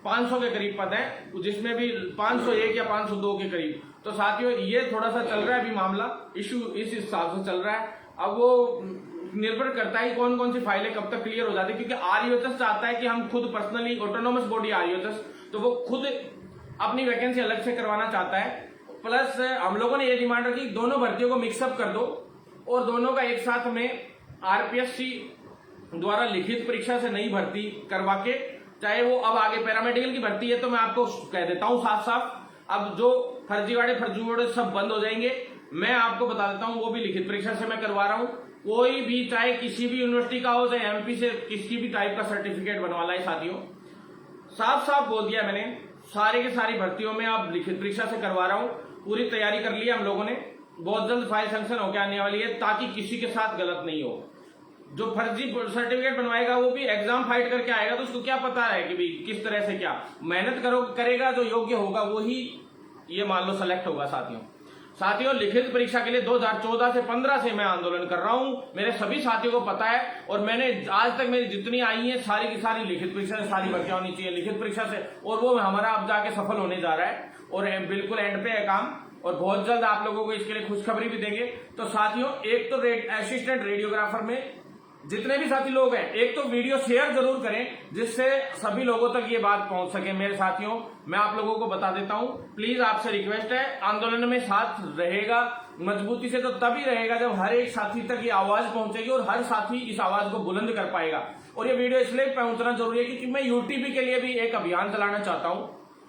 500 के करीब पद है, जिसमें भी 501 या 502 के करीब। तो साथियों ये थोड़ा सा चल रहा है अभी मामला, इश्यू इस हिसाब से चल रहा है। अब वो निर्भर करता है कौन कौन सी फाइलें कब तक क्लियर हो जाती है, क्योंकि आरयूएचएस चाहता है कि हम खुद पर्सनली, ऑटोनोमस बॉडी आरयूएचएस, तो वो खुद अपनी वैकेंसी अलग से करवाना चाहता है। प्लस हम लोगों ने ये डिमांड रखी दोनों भर्तियों को मिक्सअप कर दो और दोनों का एक साथ में आरपीएससी द्वारा लिखित परीक्षा से नई भर्ती करवा के, चाहे वो अब आगे पैरामेडिकल की भर्ती है तो मैं आपको कह देता हूं साफ साफ, अब जो फर्जीवाड़े सब बंद हो जाएंगे। मैं आपको बता देता हूं वो भी लिखित परीक्षा से मैं करवा रहा हूं। कोई भी, चाहे किसी भी यूनिवर्सिटी का हो, चाहे एमपी से किसी भी टाइप का सर्टिफिकेट बनवा लाए साथियों, साफ साफ बोल दिया मैंने, सारी की सारी भर्तियों में अब लिखित परीक्षा से करवा रहा हूं। पूरी तैयारी कर ली है हम लोगों ने, बहुत जल्द फाइल सैंक्शन होकर आने वाली है, ताकि किसी के साथ गलत नहीं हो। जो फर्जी सर्टिफिकेट बनवाएगा वो भी एग्जाम फाइट करके आएगा, तो उसको क्या पता है कि भाई किस तरह से क्या मेहनत करेगा, जो योग्य होगा वो ही ये मान लो सेलेक्ट होगा। साथियों लिखित परीक्षा के लिए 2014 से 15 से मैं आंदोलन कर रहा हूं, मेरे सभी साथियों को पता है। और मैंने आज तक मेरी जितनी आई है सारी की सारी लिखित परीक्षा से सारी भर्तियां होनी चाहिए लिखित परीक्षा से, और वो हमारा अब जाके सफल होने जा रहा है और बिल्कुल एंड पे है काम, और बहुत जल्द आप लोगों को इसके लिए खुशखबरी भी देंगे। तो साथियों, एक तो असिस्टेंट रेडियोग्राफर में जितने भी साथी लोग हैं, एक तो वीडियो शेयर जरूर करें, जिससे सभी लोगों तक ये बात पहुंच सके। मेरे साथियों, मैं आप लोगों को बता देता हूं, प्लीज आपसे रिक्वेस्ट है, आंदोलन में साथ रहेगा मजबूती से तो तभी रहेगा जब हर एक साथी तक ये आवाज पहुंचेगी और हर साथी इस आवाज को बुलंद कर पाएगा। और ये वीडियो इसलिए पहुंचना जरूरी है क्योंकि मैं यूटीबी के लिए भी एक अभियान चलाना चाहता हूं,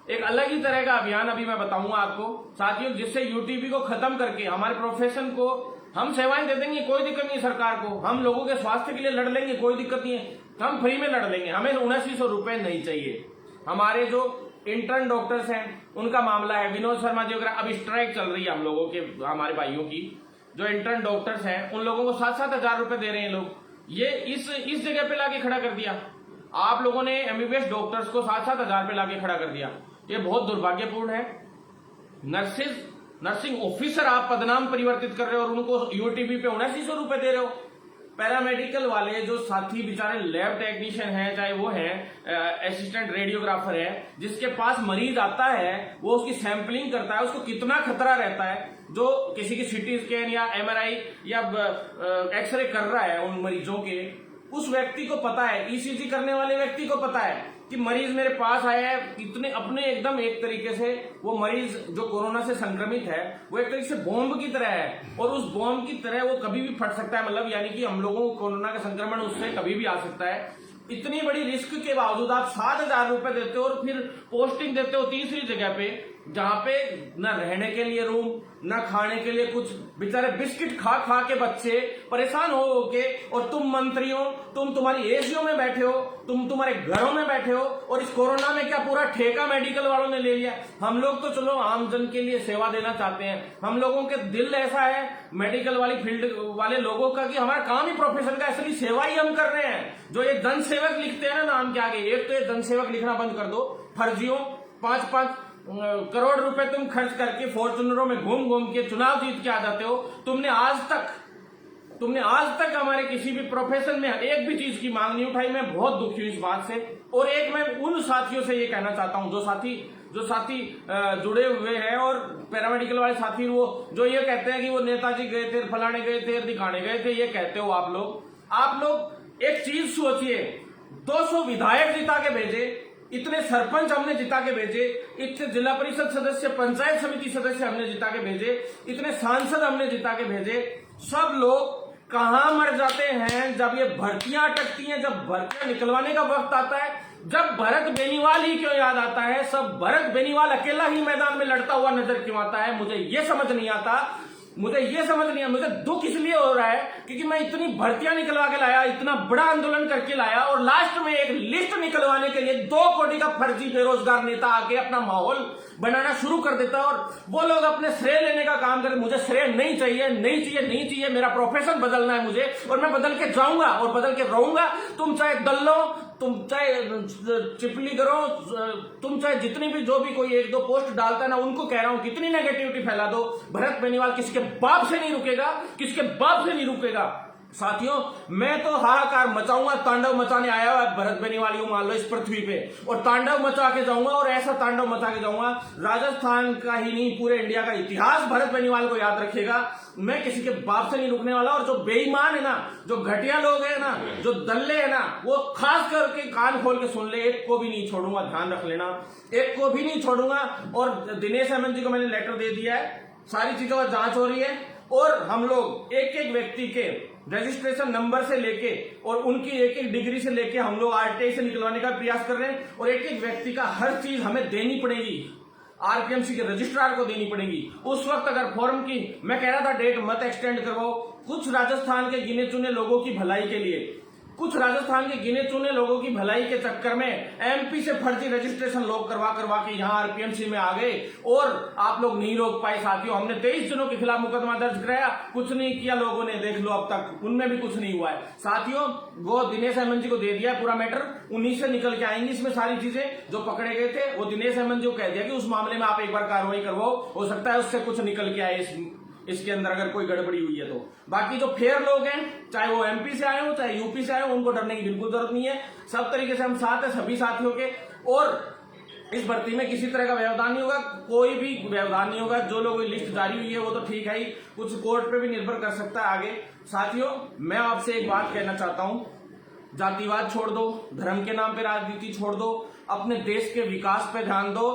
एक अलग ही तरह का अभियान अभी मैं बताऊंगा आपको साथियों, जिससे यूटीबी को खत्म करके हमारे प्रोफेशन को हम सेवाएं दे देंगे, कोई दिक्कत नहीं सरकार को, हम लोगों के स्वास्थ्य के लिए लड़ लेंगे, कोई दिक्कत नहीं है, हम फ्री में लड़ लेंगे, हमें 7900 रुपए नहीं चाहिए। हमारे जो इंटर्न डॉक्टर्स हैं उनका मामला है, विनोद शर्मा जी वगैरह, अब स्ट्राइक चल रही है हम लोगों के, हमारे भाइयों की, जो इंटर्न डॉक्टर्स हैं उन लोगों को 7-7 हजार रुपए दे रहे हैं लोग, ये इस जगह पे लाके खड़ा कर दिया। आप लोगों ने एमबीबीएस डॉक्टर्स को 7-7 हजार पे लाके खड़ा कर दिया, ये बहुत दुर्भाग्यपूर्ण है। नर्सिंग ऑफिसर आप पदनाम परिवर्तित कर रहे हो और उनको यूटीबी पे 7900 रुपए दे रहे हो। पैरामेडिकल वाले जो साथी बेचारे लैब टेक्नीशियन हैं, चाहे वो है असिस्टेंट रेडियोग्राफर है, जिसके पास मरीज आता है वो उसकी सैंपलिंग करता है, उसको कितना खतरा रहता है, जो किसी की सीटी स्कैन या एमआरआई या एक्सरे कर रहा है उन मरीजों के, उस व्यक्ति को पता है, ईसीजी करने वाले व्यक्ति को पता है कि मरीज मेरे पास आया है, कितने अपने एकदम एक तरीके से वो मरीज जो कोरोना से संक्रमित है वो एक तरीके से बॉम्ब की तरह है, और उस बॉम्ब की तरह वो कभी भी फट सकता है, मतलब यानी कि हम लोगों को कोरोना का संक्रमण उससे कभी भी आ सकता है। इतनी बड़ी रिस्क के बावजूद आप 7,000 रुपए देते हो और फिर पोस्टिंग देते हो तीसरी जगह पे, जहां पे न रहने के लिए रूम, न खाने के लिए कुछ, बेचारे बिस्किट खा खा के बच्चे परेशान हो के, और तुम मंत्रियों, तुम्हारी एसीओ में बैठे हो, तुम्हारे घरों में बैठे हो, और इस कोरोना में क्या पूरा ठेका मेडिकल वालों ने ले लिया। हम लोग तो चलो आम जन के लिए सेवा देना चाहते हैं, हम लोगों के दिल ऐसा है मेडिकल वाली फील्ड वाले लोगों का कि हमारा काम ही प्रोफेशन का, इसलिए सेवा ही हम कर रहे हैं। जो ये जन सेवक लिखते हैं ना नाम के आगे, एक तो ये जन सेवक लिखना बंद कर दो, फर्जियों 5-5 करोड़ रुपए तुम खर्च करके फॉर्चुनरों में घूम घूम के चुनाव जीत के आ जाते हो। तुमने आज तक हमारे किसी भी प्रोफेशन में एक भी चीज की मांग नहीं उठाई। मैं बहुत दुखी हूं इस बात से। और एक मैं उन साथियों से ये कहना चाहता हूं, जो साथी जुड़े हुए हैं, और पैरामेडिकल वाले साथी वो जो ये कहते हैं कि वो नेताजी गए थे, फलाने गए थे, दिखाने गए थे, ये कहते हो आप लोग एक चीज सोचिए, 200 विधायक जिता के भेजे, इतने सरपंच हमने जिता के भेजे, इतने जिला परिषद सदस्य, पंचायत समिति सदस्य हमने जिता के भेजे, इतने सांसद हमने जिता के भेजे, सब लोग कहां मर जाते हैं जब ये भर्तियां अटकती हैं, जब भर्तियां निकलवाने का वक्त आता है, जब भरत बेनीवाल ही क्यों याद आता है, सब भरत बेनीवाल अकेला ही मैदान में लड़ता हुआ नजर क्यों आता है, मुझे ये समझ नहीं आता। मुझे दुख इसलिए हो रहा है क्योंकि मैं इतनी भर्तियां निकलवा के लाया, इतना बड़ा आंदोलन करके लाया, और लास्ट में एक लिस्ट निकलवाने के लिए 2 कोटी का फर्जी बेरोजगार नेता आके अपना माहौल बनाना शुरू कर देता है, और वो लोग अपने श्रेय लेने का काम करें। मुझे श्रेय नहीं चाहिए, मेरा प्रोफेशन बदलना है मुझे, और मैं बदल के जाऊंगा और बदल के रहूंगा। तुम चाहे दल लो, तुम चाहे चिपली करो, तुम चाहे जितनी भी जो भी कोई 1-2 पोस्ट डालता है ना, उनको कह रहा हूं कितनी नेगेटिविटी फैला दो, भरत बेनीवाल किसके बाप से नहीं रुकेगा। साथियों, मैं तो हाहाकार मचाऊंगा, तांडव मचाने आया हुआ भरत बेनीवाल यूं मान लो इस पृथ्वी पे, और तांडव मचा के जाऊंगा, और ऐसा तांडव मचा के जाऊंगा, राजस्थान का ही नहीं पूरे इंडिया का इतिहास भरत बेनीवाल को याद रखेगा। मैं किसी के बाप से नहीं रुकने वाला। और जो बेईमान है ना, जो घटिया लोग है ना, जो दल्ले है ना, वो खास करके कान खोल के सुन ले, एक को भी नहीं छोड़ूंगा, ध्यान रख लेना, एक को भी नहीं छोड़ूंगा। और दिनेश हेमंत जी को मैंने लेटर दे दिया है, सारी चीजों का जांच हो रही है, और हम लोग एक व्यक्ति के रजिस्ट्रेशन नंबर से लेके और उनकी एक डिग्री से लेके हम लोग आरटीआई से निकलवाने का प्रयास कर रहे हैं, और एक व्यक्ति का हर चीज हमें देनी पड़ेगी। आरपीएमसी के रजिस्ट्रार को देनी पड़ेगी। उस वक्त अगर फॉर्म की, मैं कह रहा था डेट मत एक्सटेंड करवाओ, कुछ राजस्थान के गिने चुने लोगों की भलाई के लिए, कुछ राजस्थान के गिने चुने लोगों की भलाई के चक्कर में एमपी से फर्जी रजिस्ट्रेशन लोग करवा के यहाँ आरपीएमसी में आ गए और आप लोग नहीं रोक पाए। साथियों, हमने 23 जनों के खिलाफ मुकदमा दर्ज कराया, कुछ नहीं किया लोगों ने, देख लो अब तक उनमें भी कुछ नहीं हुआ है। साथियों, वो दिनेश हेमंत जी को दे दिया पूरा मैटर, उन्हीं से निकल के आएंगी इसमें सारी चीजें। जो पकड़े गए थे वो दिनेश हेमंत जी को कह दिया कि उस मामले में आप एक बार कार्रवाई करवाओ, हो सकता है उससे कुछ निकल के आए इसके अंदर अगर कोई गड़बड़ी हुई है तो। बाकी जो फेयर लोग हैं, चाहे वो एमपी से आए हो चाहे यूपी से आए हो, उनको डरने की बिल्कुल जरूरत नहीं है। सब तरीके से हम साथ हैं सभी साथियों के, और इस भर्ती में किसी तरह का व्यवधान नहीं होगा, कोई भी व्यवधान नहीं होगा। जो लोगों की लिस्ट जारी हुई है वो तो ठीक है ही, कुछ कोर्ट पे भी निर्भर कर सकता है आगे। साथियों, मैं आपसे एक बात कहना चाहता हूं, जातिवाद छोड़ दो, धर्म के नाम पे राजनीति छोड़ दो, अपने देश के विकास पे ध्यान दो।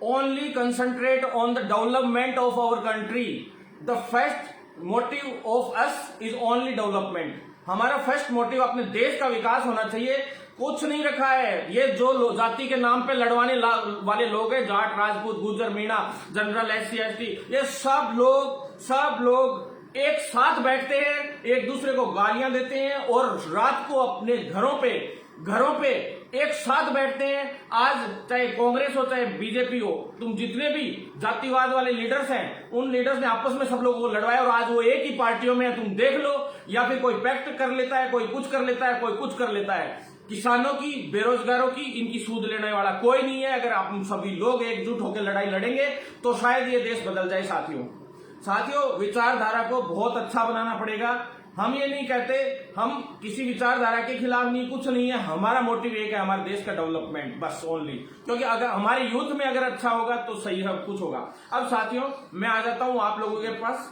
Only concentrate on the development of our country. The first motive of us is only development. हमारा फर्स्ट मोटिव अपने देश का विकास होना चाहिए, कुछ नहीं रखा है। ये जो जाति के नाम पे लड़वाने वाले लोग हैं, Jat, Rajput, Gurjar, Meena, general, SC, ST, ये सब लोग एक साथ बैठते हैं, एक दूसरे को गालियां देते हैं और रात को अपने घरों पे एक साथ बैठते हैं। आज चाहे कांग्रेस हो चाहे बीजेपी हो, तुम जितने भी जातिवाद वाले लीडर्स हैं, उन लीडर्स ने आपस में सब लोगों को लड़वाया और आज वो एक ही पार्टियों में है, तुम देख लो। या फिर कोई पैक्ट कर लेता है, कोई कुछ कर लेता है, कोई कुछ कर लेता है। किसानों की, बेरोजगारों की, इनकी सूद लेने वाला कोई नहीं है। अगर आप सभी लोग एकजुट होकर लड़ाई लड़ेंगे तो शायद ये देश बदल जाए। साथियों, विचारधारा को बहुत अच्छा बनाना पड़ेगा। हम ये नहीं कहते, हम किसी विचारधारा के खिलाफ नहीं, कुछ नहीं है। हमारा मोटिव एक है, हमारे देश का डेवलपमेंट, बस ओनली। क्योंकि अगर हमारे यूथ में अगर अच्छा होगा तो सही सब कुछ होगा। अब साथियों, मैं आ जाता हूं आप लोगों के पास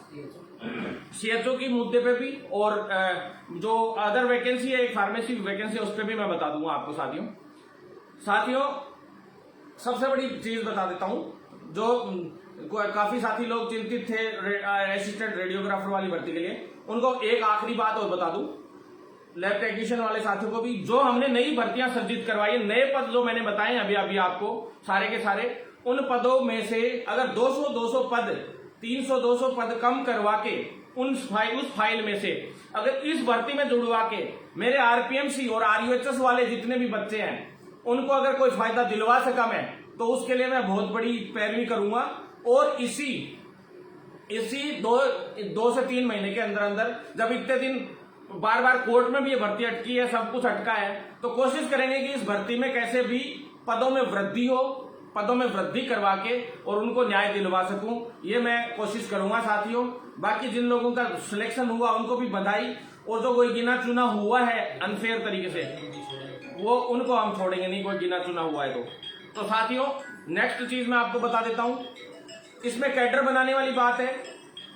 सीएचओ की मुद्दे पे भी, और जो अदर वैकेंसी है, एक फार्मेसी वैकेंसी, उस पर भी मैं बता दूंगा आपको। साथियों, सबसे बड़ी चीज बता देता हूं, जो काफी साथी लोग चिंतित थे असिस्टेंट रेडियोग्राफर वाली भर्ती के लिए, उनको एक आखिरी बात और बता दूं, लैब टेक्नीशियन वाले साथियों को भी, जो हमने नई भर्तियां सर्जित करवाई है, नए पद जो मैंने बताए अभी आपको सारे के सारे, उन पदों में से अगर 200 पद, 300-200 पद कम करवा के उस फाइल में से अगर इस भर्ती में जुड़वा के मेरे आरपीएमसी और आरयूएचएस वाले जितने भी बच्चे हैं उनको अगर कोई फायदा दिलवा सका मैं, तो उसके लिए मैं बहुत बड़ी पैरवी करूंगा। और इसी 2 से 3 महीने के अंदर जब इतने दिन बार बार कोर्ट में भी ये भर्ती अटकी है, सब कुछ अटका है, तो कोशिश करेंगे कि इस भर्ती में कैसे भी पदों में वृद्धि हो, पदों में वृद्धि करवा के और उनको न्याय दिलवा सकूं, ये मैं कोशिश करूंगा। साथियों, बाकी जिन लोगों का सिलेक्शन हुआ उनको भी बधाई, और जो कोई गिना चुना हुआ है अनफेयर तरीके से, वो उनको हम छोड़ेंगे नहीं, कोई गिना चुना हुआ है तो। साथियों, नेक्स्ट चीज मैं आपको बता देता हूं, इसमें कैडर बनाने वाली बात है।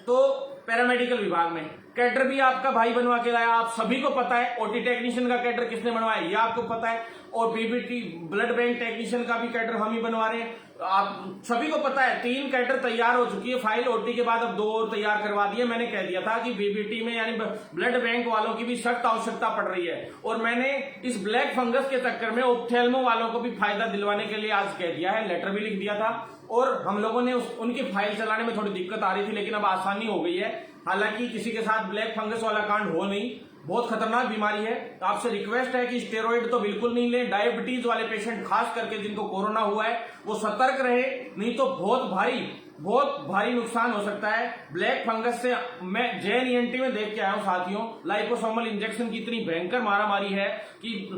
तो पैरामेडिकल विभाग में कैडर भी आपका भाई बनवा के लाया, आप सभी को पता है। ओटी टेक्नीशियन का कैडर किसने बनवाया ये आपको पता है, और बीबीटी ब्लड बैंक टेक्नीशियन का भी कैडर हम ही बनवा रहे हैं, आप सभी को पता है। 3 कैडर तैयार हो चुकी है फाइल, ओटी के बाद अब 2 और तैयार करवा दिए। मैंने कह दिया था कि बीबीटी में यानी ब्लड बैंक वालों की भी सख्त आवश्यकता पड़ रही है, और मैंने इस ब्लैक फंगस के चक्कर में ऑप्थेल्मो वालों को भी फायदा दिलवाने के लिए आज कह दिया है, लेटर भी लिख दिया था। और हम लोगों ने उनकी फाइल चलाने में थोड़ी दिक्कत आ रही थी, लेकिन अब आसानी हो गई है। हालांकि किसी के साथ ब्लैक फंगस वाला कांड हो नहीं, बहुत खतरनाक बीमारी है। तो आपसे रिक्वेस्ट है कि स्टेरॉइड तो बिल्कुल नहीं लें। डायबिटीज वाले पेशेंट खास करके जिनको कोरोना हुआ है वो सतर्क रहे, नहीं तो बहुत भारी नुकसान हो सकता है। ब्लैक फंगस से मैं JNENT में देख के आया हूं साथियों, लाइपोसोमल इंजेक्शन की इतनी भयंकर मारामारी है कि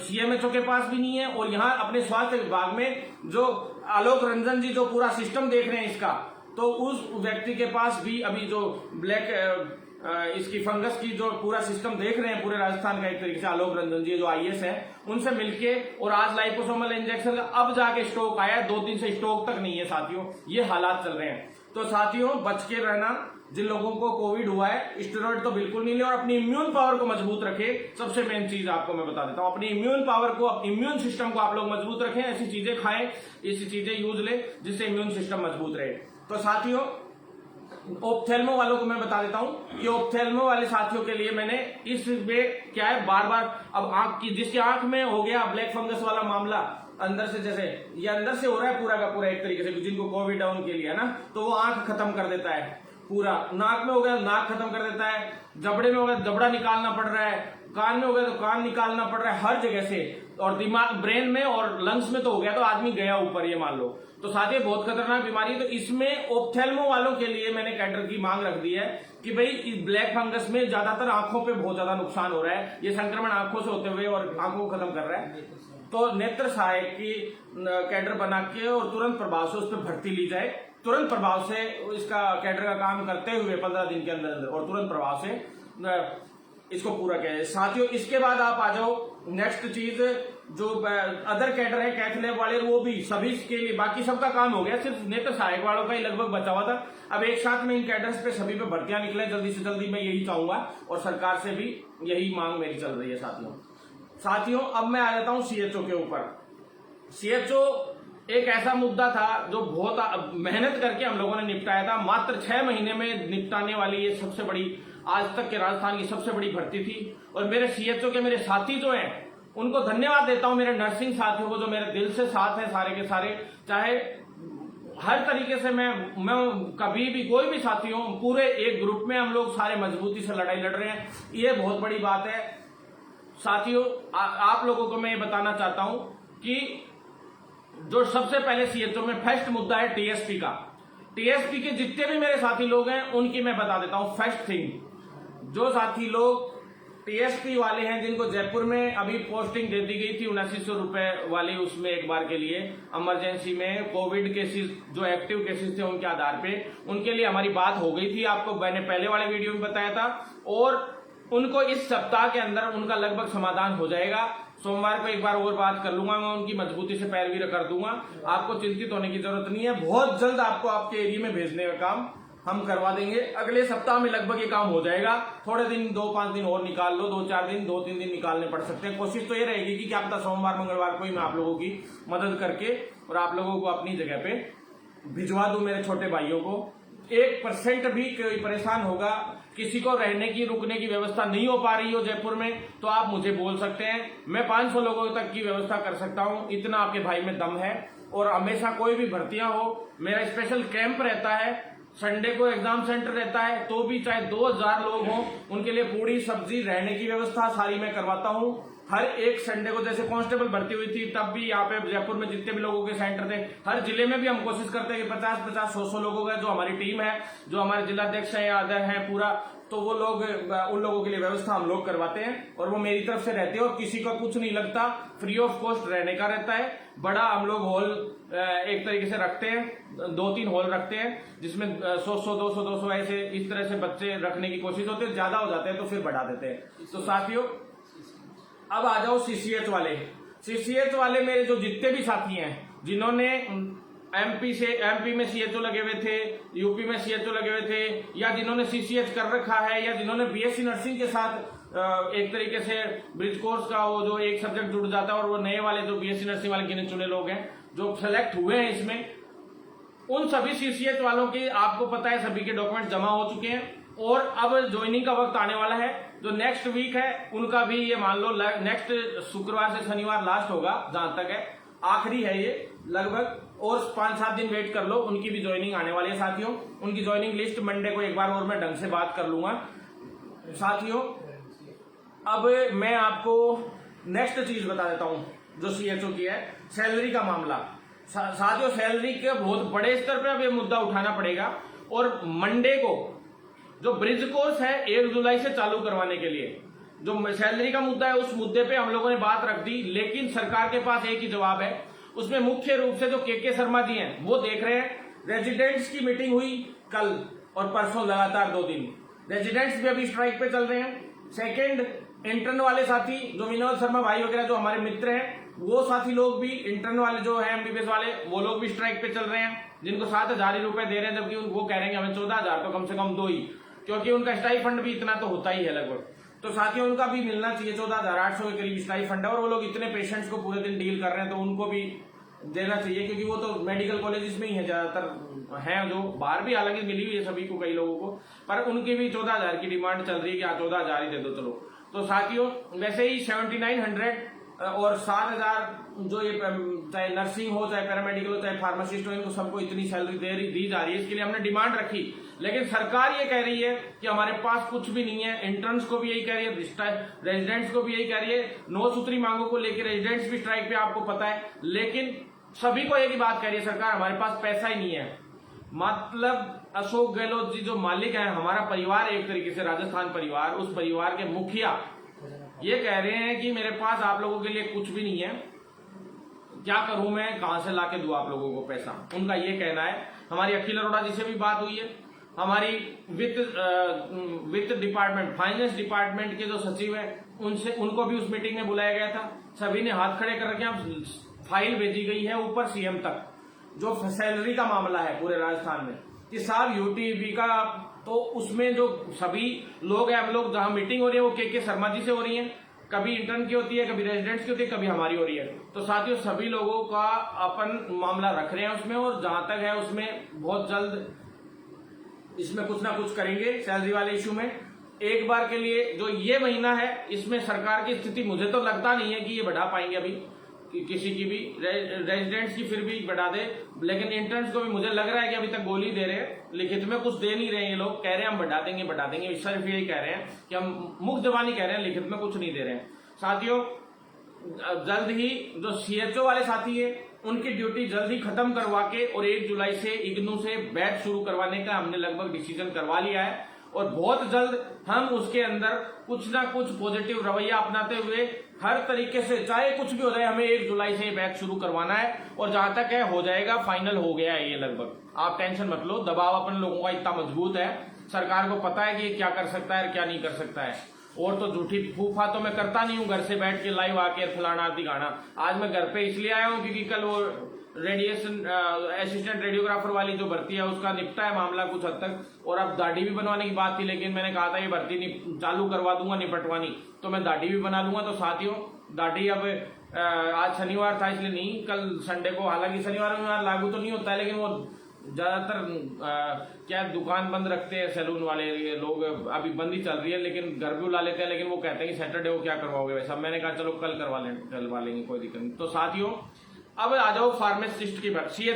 CMHO के पास भी नहीं है। और यहाँ अपने स्वास्थ्य विभाग में जो आलोक रंजन जी जो पूरा सिस्टम देख रहे हैं इसका, तो उस व्यक्ति के पास भी अभी जो इसकी फंगस की जो पूरा सिस्टम देख रहे हैं पूरे राजस्थान का, एक तरीके से आलोक रंजन जी जो IAS है, उनसे मिलके, और आज लाइपोसोमल इंजेक्शन का अब जाके स्टॉक आया, 2 दिन से स्टॉक तक नहीं है साथियों, ये हालात चल रहे हैं। तो साथियों, बच के रहना। जिन लोगों को कोविड हुआ है, स्टेरॉइड तो बिल्कुल नहीं ले, और अपनी इम्यून पावर को मजबूत रखे। सबसे मेन चीज आपको मैं बता देता हूं, अपनी इम्यून पावर को, अपनी इम्यून सिस्टम को आप लोग मजबूत रखें। ऐसी चीजें खाएं, ऐसी चीजें यूज ले जिससे इम्यून सिस्टम मजबूत रहे। तो साथियों, ऑप्थेल्मो वालों को मैं बता देता हूं कि ऑप्थेल्मो वाले साथियों के लिए मैंने इसमें क्या है, बार बार अब आंख की, जिसकी आंख में हो गया ब्लैक फंगस वाला मामला, अंदर से, जैसे ये अंदर से हो रहा है पूरा का पूरा एक तरीके से, जिनको कोविड डाउन के लिए ना, तो वो आंख खत्म कर देता है पूरा। नाक में हो गया नाक खत्म कर देता है, जबड़े में हो गया जबड़ा निकालना पड़ रहा है, कान में हो गया तो कान निकालना पड़ रहा है, हर जगह से। और दिमाग, ब्रेन में और लंग्स में तो हो गया तो आदमी गया ऊपर, ये मान लो। तो साथ ही बहुत खतरनाक बीमारी है। तो इसमें ओप्थेल्मो वालों के लिए मैंने कैडर की मांग रख दी है कि भाई इस ब्लैक फंगस में ज्यादातर आंखों पे बहुत ज्यादा नुकसान हो रहा है, ये संक्रमण आंखों से होते हुए और आंखों को खत्म कर रहा है। तो नेत्र सहायक की कैडर बना के और तुरंत प्रभाव से उस पर भर्ती ली जाए, तुरंत प्रभाव से इसका कैडर का काम करते हुए 15 दिन के अंदर और तुरंत प्रभाव से इसको पूरा किया जाए। साथियों, इसके बाद आप आ जाओ नेक्स्ट चीज, जो अदर कैडर है कैथ लैब वाले, वो भी सभी के लिए, बाकी सबका काम हो गया, सिर्फ नेत्र सहायक वालों का ही लगभग बचा हुआ था। अब एक साथ में इन कैडर्स पे सभी पे भर्तियां निकले जल्दी से जल्दी, मैं यही चाहूंगा और सरकार से भी यही मांग मेरी चल रही है। साथियों अब मैं आ जाता हूं सीएचओ के ऊपर। सीएचओ एक ऐसा मुद्दा था जो बहुत मेहनत करके हम लोगों ने निपटाया था। मात्र 6 महीने में निपटाने वाली ये सबसे बड़ी, आज तक के राजस्थान की सबसे बड़ी भर्ती थी। और मेरे सीएचओ के मेरे साथी जो हैं उनको धन्यवाद देता हूं, मेरे नर्सिंग साथियों को जो मेरे दिल से साथ है सारे के सारे। चाहे हर तरीके से मैं कभी भी कोई भी साथी हो, पूरे एक ग्रुप में हम लोग सारे मजबूती से लड़ाई लड़ रहे हैं, ये बहुत बड़ी बात है। साथियों आप लोगों को मैं ये बताना चाहता हूं कि जो सबसे पहले सीएचओ में फर्स्ट मुद्दा है टीएसपी का। टीएसपी के जितने भी मेरे साथी लोग हैं उनकी मैं बता देता हूं फर्स्ट थिंग। जो साथी लोग टीएसपी वाले हैं, जिनको जयपुर में अभी पोस्टिंग दे दी गई थी 7900 रुपए वाली, उसमें एक बार के लिए इमरजेंसी में कोविड केसेस जो एक्टिव केसेस थे उनके आधार पे, उनके लिए हमारी बात हो गई थी, आपको मैंने पहले वाले वीडियो में बताया था। और उनको इस सप्ताह के अंदर उनका लगभग समाधान हो जाएगा। सोमवार को एक बार और बात कर लूंगा, मैं उनकी मजबूती से पैरवी कर दूंगा। आपको चिंतित होने की जरूरत नहीं है, बहुत जल्द आपको आपके एरिया में भेजने का काम हम करवा देंगे। अगले सप्ताह में लगभग ये काम हो जाएगा। थोड़े दिन 2-5 दिन और निकाल लो, 2-4 दिन, 2-3 दिन निकालने पड़ सकते हैं। कोशिश तो ये रहेगी कि क्या पता सोमवार मंगलवार को ही मैं आप लोगों की मदद करके और आप लोगों को अपनी जगह पे भिजवा दूं। मेरे छोटे भाइयों को 1% भी कोई परेशान होगा, किसी को रहने की रुकने की व्यवस्था नहीं हो पा रही हो जयपुर में, तो आप मुझे बोल सकते हैं, मैं 500 लोगों तक की व्यवस्था कर सकता हूं। इतना आपके भाई में दम है। और हमेशा कोई भी भर्तियां हो, मेरा स्पेशल कैंप रहता है, संडे को एग्जाम सेंटर रहता है, तो भी चाहे 2000 लोग हों, उनके लिए पूरी सब्जी रहने की व्यवस्था सारी मैं करवाता हूं। हर एक संडे को, जैसे कांस्टेबल भर्ती हुई थी तब भी यहाँ पे जयपुर में जितने भी लोगों के सेंटर थे, हर जिले में भी हम कोशिश करते हैं कि 50-50, 100 लोगों का जो हमारी टीम है, जो हमारे जिलाध्यक्ष है या अदर है पूरा, तो वो लोग, उन लोगों के लिए व्यवस्था हम लोग करवाते हैं और वो मेरी तरफ से रहते हैं और किसी का कुछ नहीं लगता, फ्री ऑफ कॉस्ट रहने का रहता है। बड़ा हम लोग हॉल एक तरीके से रखते हैं, 2-3 हॉल रखते हैं, जिसमें 100, 200 ऐसे इस तरह से बच्चे रखने की कोशिश होती है। ज्यादा हो जाते हैं तो फिर बढ़ा देते हैं। तो साथियों अब आ जाओ सीसीएच वाले। सीसीएच वाले मेरे जो जितने भी साथी हैं, जिन्होंने एमपी में सीएचओ लगे हुए थे, यूपी में सीएचओ लगे हुए थे, या जिन्होंने सीसीएच कर रखा है, या जिन्होंने बीएससी नर्सिंग के साथ एक तरीके से ब्रिज कोर्स का वो जो एक सब्जेक्ट जुड़ जाता है, और वो नए वाले जो बीएससी नर्सिंग वाले गिने चुने लोग हैं जो सेलेक्ट हुए हैं इसमें, उन सभी सीसीएच वालों की आपको पता है सभी के डॉक्यूमेंट जमा हो चुके हैं और अब ज्वाइनिंग का वक्त आने वाला है। जो नेक्स्ट वीक है उनका भी ये मान लो नेक्स्ट शुक्रवार से शनिवार लास्ट होगा, जहां तक है आखिरी है ये लगभग, और 5-7 दिन वेट कर लो, उनकी भी ज्वाइनिंग आने वाली है साथियों। उनकी ज्वाइनिंग लिस्ट मंडे को एक बार और मैं ढंग से बात कर लूंगा। साथियों अब मैं आपको नेक्स्ट चीज बता देता हूं जो सीएचओ की है, सैलरी का मामला। साथियों सैलरी के बहुत बड़े स्तर पर अब ये मुद्दा उठाना पड़ेगा और मंडे को जो ब्रिज कोर्स है 1 जुलाई से चालू करवाने के लिए जो सैलरी का मुद्दा है, उस मुद्दे पे हम लोगों ने बात रख दी, लेकिन सरकार के पास एक ही जवाब है। उसमें मुख्य रूप से जो के शर्मा जी हैं वो देख रहे हैं। रेजिडेंट्स की मीटिंग हुई कल और परसों, लगातार 2 दिन। रेजिडेंट्स भी अभी स्ट्राइक पे चल रहे हैं। सेकेंड, इंटर्न वाले साथी जो विनोद शर्मा भाई वगैरह जो हमारे मित्र हैं, वो साथी लोग भी, इंटर्न वाले जो है एमबीबीएस वाले, वो लोग भी स्ट्राइक पे चल रहे हैं, जिनको 7,000 ही रुपए दे रहे हैं, जबकि वो कह रहे हैं हमें 14,000 तो कम से कम दो ही, क्योंकि उनका स्टाइफंड भी इतना तो होता ही है लगभग। तो साथियों उनका भी मिलना चाहिए, 14,800 के करीब स्टाइफंड है, और वो लोग इतने पेशेंट्स को पूरे दिन डील कर रहे हैं तो उनको भी देना चाहिए, क्योंकि वो तो मेडिकल कॉलेजेस में ही है ज्यादातर, हैं जो बाहर भी हालांकि मिली हुई है सभी को, कई लोगों को, पर उनकी भी 14,000 की डिमांड चल रही है कि 14,000 ही दे दो चलो। तो साथियों वैसे ही 7900 और 7,000 जो ये चाहे नर्सिंग हो, चाहे पैरामेडिकल हो, चाहे फार्मासिस्ट हो, इनको सबको इतनी सैलरी दी जा रही है। इसके लिए हमने डिमांड रखी, लेकिन सरकार ये कह रही है कि हमारे पास कुछ भी नहीं है। इंटर्न्स को भी यही कह रही है, रेजिडेंट्स को भी यही कह रही है। 9 सूत्री मांगों को लेकर रेजिडेंट्स भी स्ट्राइक पे, आपको पता है। लेकिन सभी को एक ही बात कह रही है सरकार, हमारे पास पैसा ही नहीं है। मतलब अशोक गहलोत जी जो मालिक हैं, हमारा परिवार एक तरीके से राजस्थान परिवार, उस परिवार के मुखिया ये कह रहे हैं कि मेरे पास आप लोगों के लिए कुछ भी नहीं है, क्या करूं मैं, कहां से लाके दूं आप लोगों को पैसा, उनका ये कहना है। हमारी अखिल अरोड़ा जी से भी बात हुई है, हमारी वित्त डिपार्टमेंट, फाइनेंस डिपार्टमेंट के जो सचिव हैं उनसे, उनको भी उस मीटिंग में बुलाया गया था। सभी ने हाथ खड़े कर रखे, फाइल भेजी गई है ऊपर सीएम तक, जो सैलरी का मामला है पूरे राजस्थान में कि साहब यूटीबी का, तो उसमें जो सभी लोग हैं, हम लोग जहां मीटिंग हो रही है वो के शर्मा जी से हो रही है, कभी इंटर्न की होती है, कभी रेजिडेंट्स की होती है, कभी हमारी हो रही है। तो साथियों सभी लोगों का अपन मामला रख रहे हैं उसमें, और जहां तक है उसमें बहुत जल्द इसमें कुछ ना कुछ करेंगे सैलरी वाले इशू में। एक बार के लिए जो ये महीना है, इसमें सरकार की स्थिति मुझे तो लगता नहीं है कि ये बढ़ा पाएंगे अभी किसी की भी, रेजिडेंट्स की फिर भी बढ़ा दे, लेकिन इंटर्न्स को भी मुझे लग रहा है कि अभी तक गोली दे रहे हैं, लिखित में कुछ दे नहीं रहे हैं। ये लोग कह रहे हैं हम बढ़ा देंगे, सिर्फ यही कह रहे हैं कि हम मुख जबानी कह रहे हैं, लिखित में कुछ नहीं दे रहे हैं। साथियों जल्द ही जो सीएचओ वाले साथी है उनकी ड्यूटी जल्द ही खत्म करवा के और 1 जुलाई से इग्नू से बैच शुरू करवाने का हमने लगभग डिसीजन करवा लिया है, और बहुत जल्द हम उसके अंदर कुछ ना कुछ पॉजिटिव रवैया अपनाते हुए हर तरीके से, चाहे कुछ भी हो जाए, हमें 1 जुलाई से बैच शुरू करवाना है। और जहां तक है हो जाएगा, फाइनल हो गया है ये लगभग, आप टेंशन मत लो। दबाव अपन लोगों का इतना मजबूत है, सरकार को पता है कि ये क्या कर सकता है और क्या नहीं कर सकता है। और तो झूठी फूफा तो मैं करता नहीं हूँ घर से बैठ के लाइव आके फलाना दिखाना। आज मैं घर पे इसलिए आया हूँ क्योंकि कल वो रेडिएशन असिस्टेंट रेडियोग्राफर वाली जो भर्ती है उसका निपटा है मामला कुछ हद तक, और अब दाढ़ी भी बनवाने की बात थी, लेकिन मैंने कहा था ये भर्ती चालू करवा दूंगा निपटवानी, तो मैं दाढ़ी भी बना लूंगा। तो साथियों दाढ़ी अब आज शनिवार था इसलिए नहीं, कल संडे को, हालांकि शनिवार में लागू तो नहीं होता है, लेकिन वो ज्यादातर क्या दुकान बंद रखते हैं सैलून वाले लोग, अभी बंद ही चल रही है, लेकिन घर भी बुला लेते हैं, लेकिन वो कहते हैं कि सैटरडे को क्या करवाओगे वैसा। मैंने कहा चलो कल करवा लेंगे, कोई दिक्कत नहीं। तो साथियों अब आ जाओ फार्मासिस्ट की भर्ती।